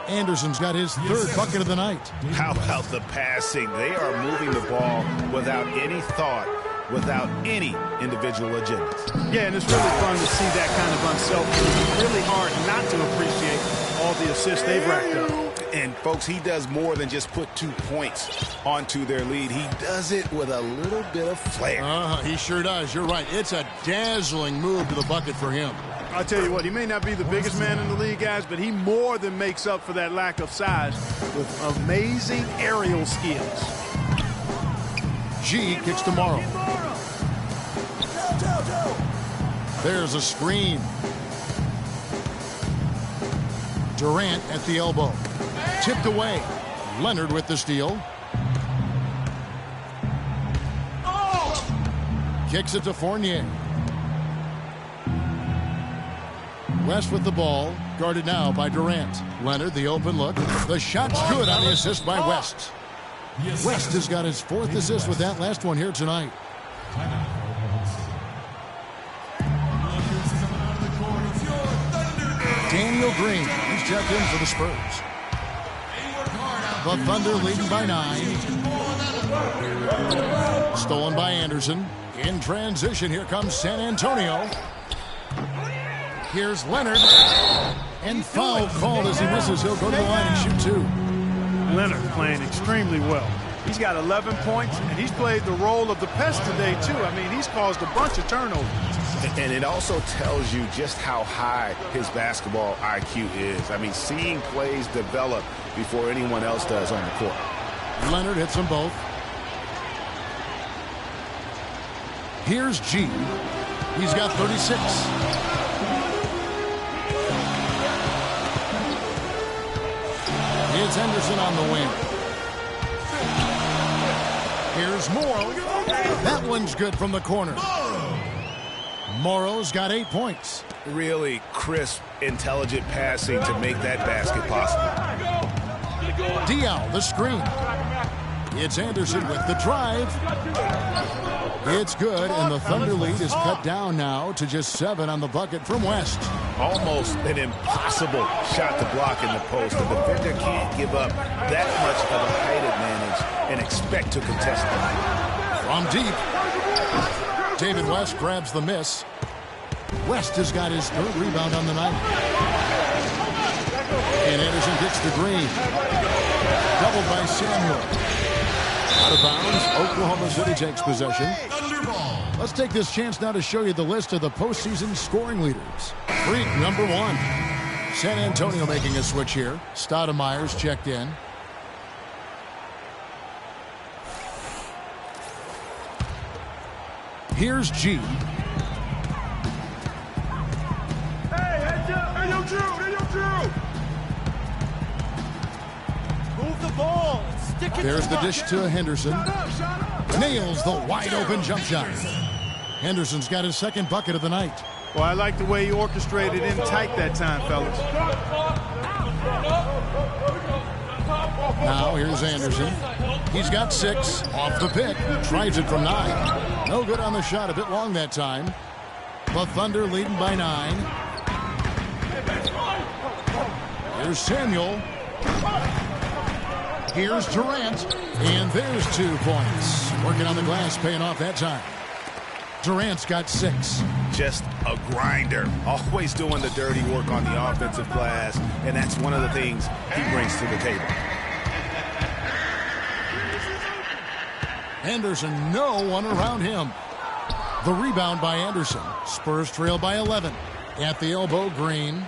B: Anderson's got his 3rd bucket of the night.
C: How about the passing? They are moving the ball without any thought, without any individual agendas.
A: Yeah, and it's really fun to see that kind of unselfishness. It's really hard not to appreciate all the assists they've racked up.
C: And, folks, he does more than just put 2 points onto their lead. He does it with a little bit of flair.
B: He sure does. You're right. It's a dazzling move to the bucket for him.
A: I'll tell you what, he may not be the biggest man in the league, guys, but he more than makes up for that lack of size with amazing aerial skills.
B: G kicks to Morrow. There's a screen. Durant at the elbow. Tipped away. Leonard with the steal. Kicks it to Fournier. West with the ball, guarded now by Durant. Leonard, the open look. The shot's good on the assist by West. West has got his 4th assist with that last one here tonight. Daniel Green, he's checked in for the Spurs. The Thunder leading by 9. Stolen by Anderson. In transition, here comes San Antonio. Here's Leonard. And foul called as he misses. He'll go to the line and shoot 2.
A: Leonard playing extremely well. He's got 11 points, and he's played the role of the pest today, too. I mean, he's caused a bunch of turnovers.
C: And it also tells you just how high his basketball IQ is. I mean, seeing plays develop before anyone else does on the court.
B: Leonard hits them both. Here's G. He's got 36. It's Henderson on the wing. Here's Morrow. That one's good from the corner. Morrow's got 8 points.
C: Really crisp, intelligent passing to make that basket possible.
B: Diaw, the screen. It's Anderson with the drive. It's good, and the Thunder lead is cut down now to just 7 on the bucket from West.
C: Almost an impossible shot to block in the post. The defender can't give up that much of a height advantage and expect to contest it.
B: From deep, David West grabs the miss. West has got his 3rd rebound on the night. And Anderson gets the green. Doubled by Samuel. Out of bounds, Oklahoma City takes possession. Let's take this chance now to show you the list of the postseason scoring leaders. Freak number 1. San Antonio making a switch here. Stoudemire's checked in. Here's G.
G: Move the ball. Stick it.
B: There's the dish to Henderson. Nails the wide-open jump shot. Henderson's got his 2nd bucket of the night.
A: Well, I like the way he orchestrated in tight that time, fellas.
B: Now here's Anderson. He's got 6 off the pick. Tries it from 9. No good on the shot. A bit long that time. The Thunder leading by 9. Here's Samuel. Here's Durant. And there's 2 points. Working on the glass, paying off that time. Durant's got 6.
C: Just a grinder. Always doing the dirty work on the offensive glass. And that's one of the things he brings to the table.
B: Henderson, no one around him. The rebound by Anderson. Spurs trail by 11. At the elbow, Green.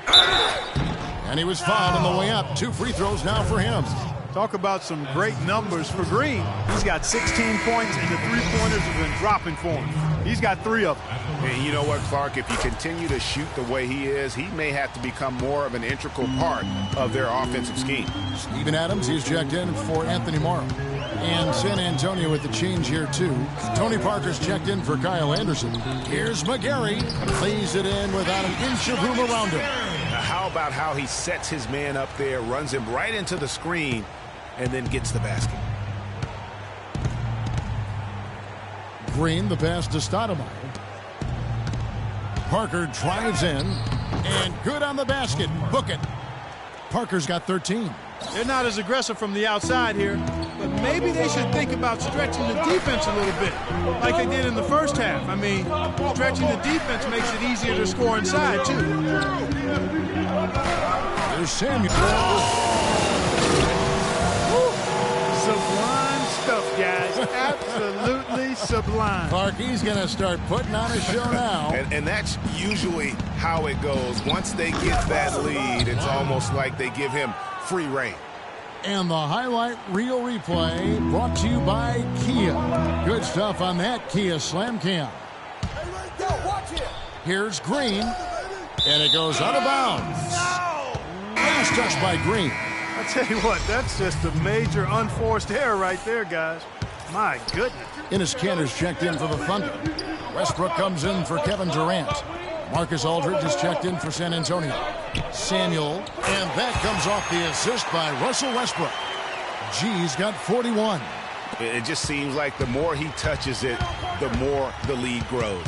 B: And he was fouled on the way up. 2 free throws now for him.
A: Talk about some great numbers for Green. He's got 16 points, and the 3-pointers have been dropping for him. He's got 3 of them.
C: And you know what, Clark? If you continue to shoot the way he is, he may have to become more of an integral part of their offensive scheme.
B: Steven Adams, he's checked in for Anthony Morrow. And San Antonio with the change here, too. Tony Parker's checked in for Kyle Anderson. Here's McGarry. Lays it in without an inch of room around him.
C: Now, how about how he sets his man up there, runs him right into the screen, and then gets the basket.
B: Green, the pass to Stoudemire. Parker drives in, and good on the basket. Book it. Parker's got 13.
A: They're not as aggressive from the outside here, but maybe they should think about stretching the defense a little bit, like they did in the first half. I mean, stretching the defense makes it easier to score inside, too.
B: There's Samuel.
A: Sublime stuff, guys. Absolutely sublime.
B: Clarkie's going to start putting on a show now.
C: And that's usually how it goes. Once they get that lead, it's almost like they give him free reign.
B: And the highlight reel replay brought to you by Kia. Good stuff on that Kia Slam Cam. Here's Green, and it goes out of bounds. Last touch by Green.
A: I tell you what, that's just a major unforced error right there, guys. My goodness.
B: Enes Kanter's checked in for the Thunder. Westbrook comes in for Kevin Durant. Marcus Aldridge is checked in for San Antonio. Samuel, and that comes off the assist by Russell Westbrook. G's got 41.
C: It just seems like the more he touches it, the more the lead grows.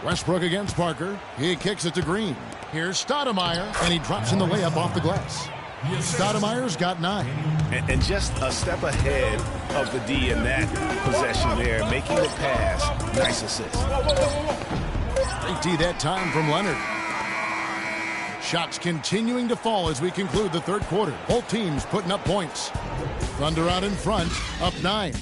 B: Westbrook against Parker. He kicks it to Green. Here's Stoudemire, and he drops in the layup off the glass. Stoudemire's got 9.
C: And just a step ahead of the D in that possession there, making the pass. Nice assist.
B: Great D that time from Leonard. Shots continuing to fall as we conclude the 3rd quarter. Both teams putting up points. Thunder out in front, up 9.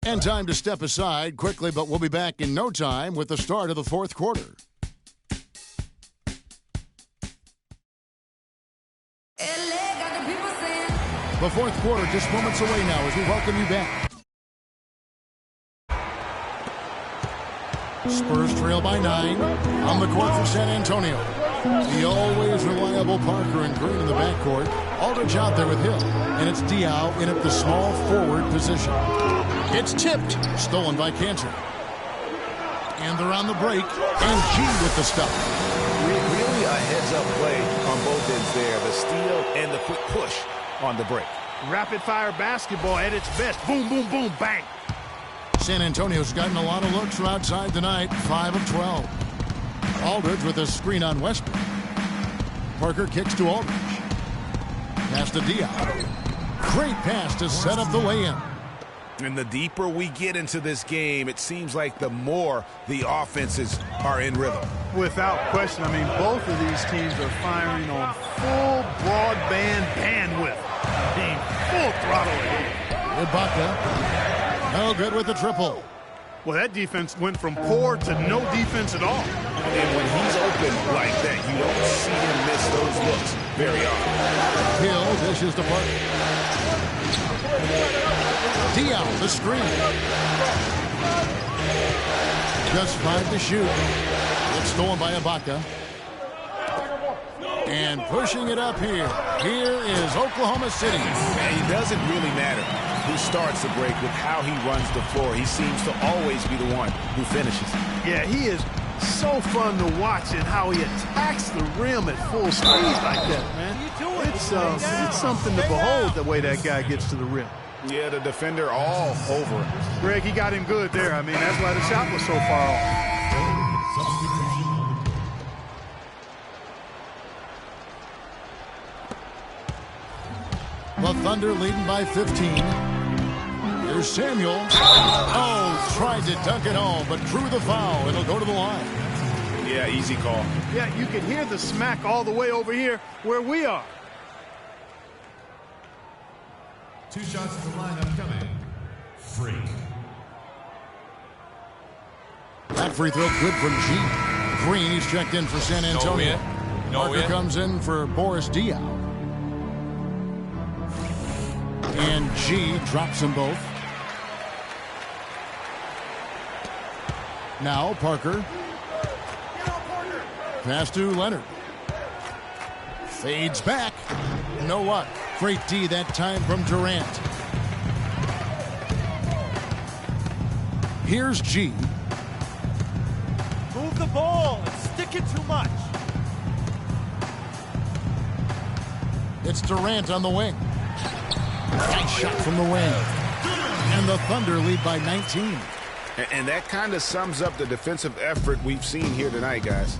B: And time to step aside quickly, but we'll be back in no time with the start of the fourth quarter. The fourth quarter just moments away now as we welcome you back. Spurs trail by 9 on the court for San Antonio. The always reliable Parker and Green in the backcourt. Aldridge out there with Hill. And it's Diaw in at the small forward position. It's tipped. Stolen by Cantor. And they're on the break. And G with the stop.
C: Really a heads-up play on both ends there. The steal and the quick push on the break.
A: Rapid-fire basketball at its best. Boom, boom, boom, bang.
B: San Antonio's gotten a lot of looks from outside tonight. 5 of 12. Aldridge with a screen on Westbrook. Parker kicks to Aldridge. Pass to Diaw. Great pass to set up the way in.
C: And the deeper we get into this game, it seems like the more the offenses are in rhythm.
A: Without question. I mean, both of these teams are firing on full broadband bandwidth. Being full throttle.
B: Ibaka. No good with the triple.
A: Well, that defense went from poor to no defense at all.
C: And when he's open like that, you don't see him miss those looks very often.
B: Hill dishes to Parker. Diaw, the screen. Just 5 to shoot. It's stolen by Ibaka. And pushing it up here. Here is Oklahoma City.
C: And it doesn't really matter who starts the break with how he runs the floor. He seems to always be the one who finishes.
A: Yeah, he is so fun to watch and how he attacks the rim at full speed like that, man. It's something to behold the way that guy gets to the rim.
C: Yeah, the defender all over it.
A: Greg, he got him good there. I mean, that's why the shot was so far off.
B: The Thunder leading by 15. Here's Samuel. Oh, tried to dunk it home, but drew the foul. It'll go to the line.
C: Yeah, easy call.
A: Yeah, you can hear the smack all the way over here where we are.
P: 2 shots at the lineup coming. Freak.
B: That free throw good from G. Green, he's checked in for San Antonio. Parker comes in for Boris Diaw. And G drops them both. Now Parker. Pass to Leonard. Fades back. No luck. Great D that time from Durant. Here's G.
G: Move the ball and stick it too much.
B: It's Durant on the wing. Nice shot from the wing. And the Thunder lead by 19.
C: And that kind of sums up the defensive effort we've seen here tonight, guys.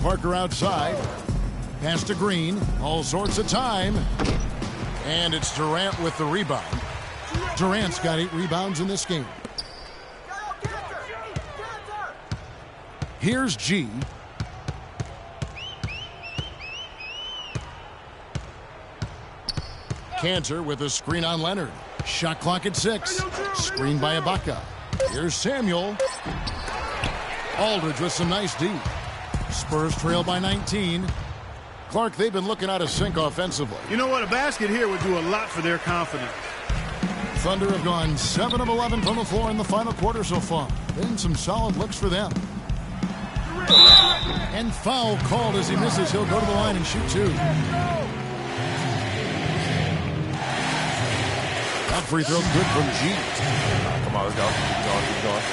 B: Parker outside. Pass to Green. All sorts of time. And it's Durant with the rebound. Durant's got 8 rebounds in this game. Here's G. Cantor with a screen on Leonard. Shot clock at 6. Screen by Ibaka. Here's Samuel. Aldridge with some nice D. Spurs trail by 19. Clark, they've been looking out of sync offensively.
A: You know what? A basket here would do a lot for their confidence.
B: Thunder have gone 7 of 11 from the floor in the final quarter so far. Been some solid looks for them. And foul called as he misses. He'll go to the line and shoot 2. That free throw's good from G.
E: Come on, let's go. Keep going.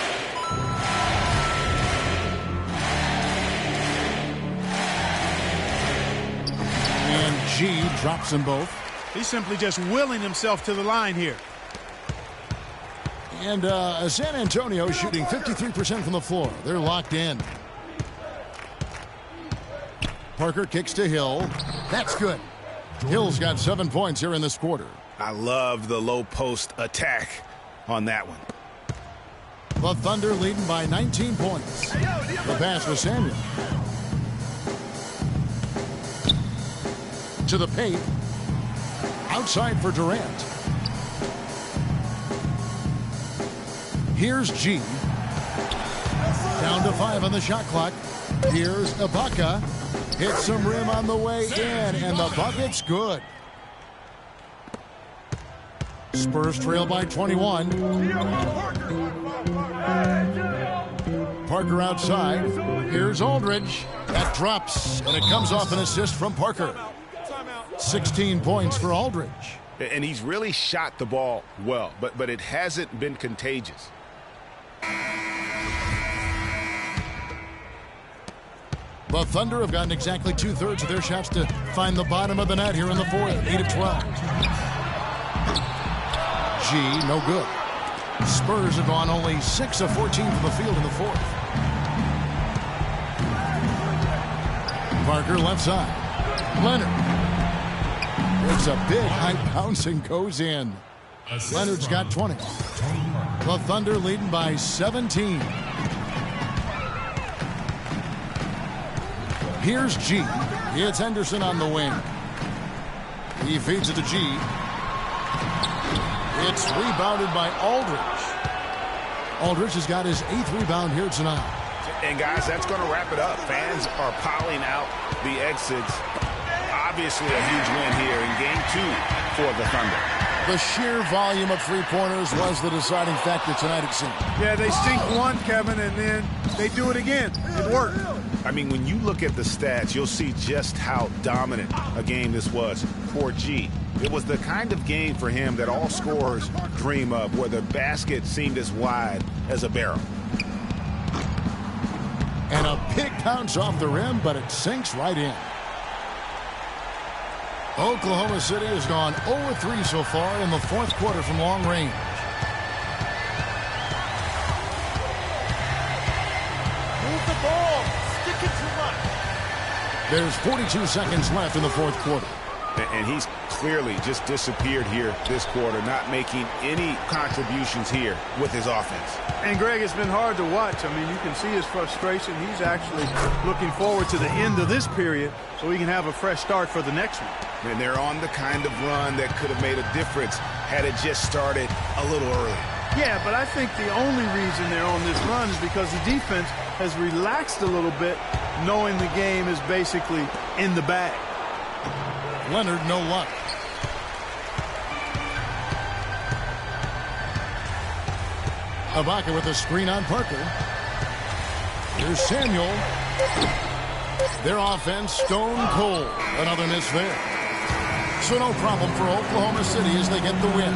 B: And G drops them both.
A: He's simply just willing himself to the line here.
B: And San Antonio shooting 53% from the floor. They're locked in. Parker kicks to Hill. That's good. Hill's got 7 points here in this quarter.
C: I love the low post attack on that one.
B: The Thunder leading by 19 points. The pass for Samuel. To the paint. Outside for Durant. Here's G. Down to 5 on the shot clock. Here's Ibaka. Hits some rim on the way in, and the bucket's good. Spurs trail by 21. Parker outside. Here's Aldridge. That drops, and it comes off an assist from Parker. 16 points for Aldridge.
C: And he's really shot the ball well, but it hasn't been contagious.
B: The Thunder have gotten exactly 2/3 of their shots to find the bottom of the net here in the fourth. 8 of 12. G, no good. Spurs have gone only 6 of 14 from the field in the fourth. Parker left side. Leonard. It's a big high bounce and goes in. Leonard's got 20. The Thunder leading by 17. Here's G. It's Henderson on the wing. He feeds it to G. It's rebounded by Aldridge. Aldridge has got his 8th rebound here tonight.
C: And guys, that's going to wrap it up. Fans are piling out the exits. Obviously a huge win here in Game 2 for the Thunder.
B: The sheer volume of three-pointers was the deciding factor tonight, it seemed.
A: Yeah, they sink one, Kevin, and then they do it again. It worked.
C: I mean, when you look at the stats, you'll see just how dominant a game this was for G. It was the kind of game for him that all scorers dream of, where the basket seemed as wide as a barrel.
B: And a big bounce off the rim, but it sinks right in. Oklahoma City has gone 0-3 so far in the fourth quarter from long range.
E: Move the ball. Stick it too much.
B: There's 42 seconds left in the fourth quarter.
C: And he's clearly just disappeared here this quarter, not making any contributions here with his offense.
A: And, Greg, it's been hard to watch. I mean, you can see his frustration. He's actually looking forward to the end of this period so he can have a fresh start for the next one.
C: And they're on the kind of run that could have made a difference had it just started a little early.
A: Yeah, but I think the only reason they're on this run is because the defense has relaxed a little bit, knowing the game is basically in the bag.
B: Leonard, no luck. Ibaka with a screen on Parker. Here's Samuel. Their offense stone cold. Another miss there. So no problem for Oklahoma City as they get the win.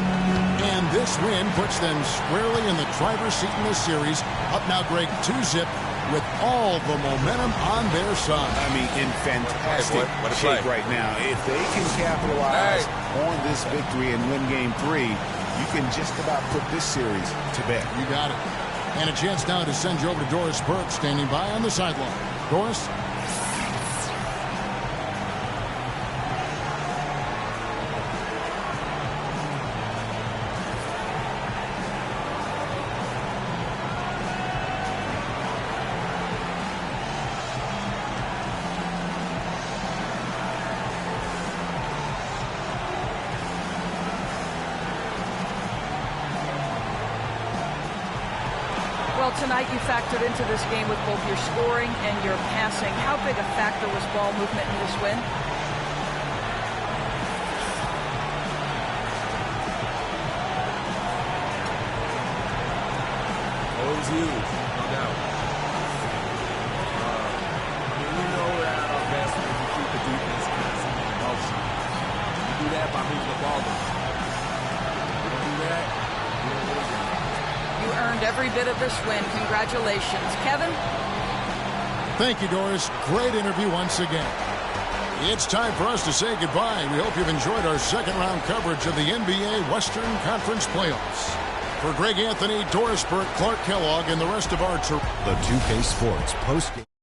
B: And this win puts them squarely in the driver's seat in this series. Up now, Greg, 2-zip with all the momentum on their side.
C: I mean, in fantastic shape right now. If they can capitalize on this victory and win Game 3, you can just about put this series to bed.
B: You got it. And a chance now to send you over to Doris Burke, standing by on the sideline. Doris?
D: Well, tonight you factored into this game with both your scoring and your passing. How big a factor was ball movement in this win?
E: Always huge, no doubt. I mean, we know that at our best when we keep the defense constantly in motion. You do that by moving the ball. You don't do that, you don't lose it.
D: You earned every bit of this win. Congratulations. Kevin?
B: Thank you, Doris. Great interview once again. It's time for us to say goodbye. We hope you've enjoyed our second-round coverage of the NBA Western Conference Playoffs. For Greg Anthony, Doris Burke, Clark Kellogg, and the rest of our...
H: The 2K Sports postgame.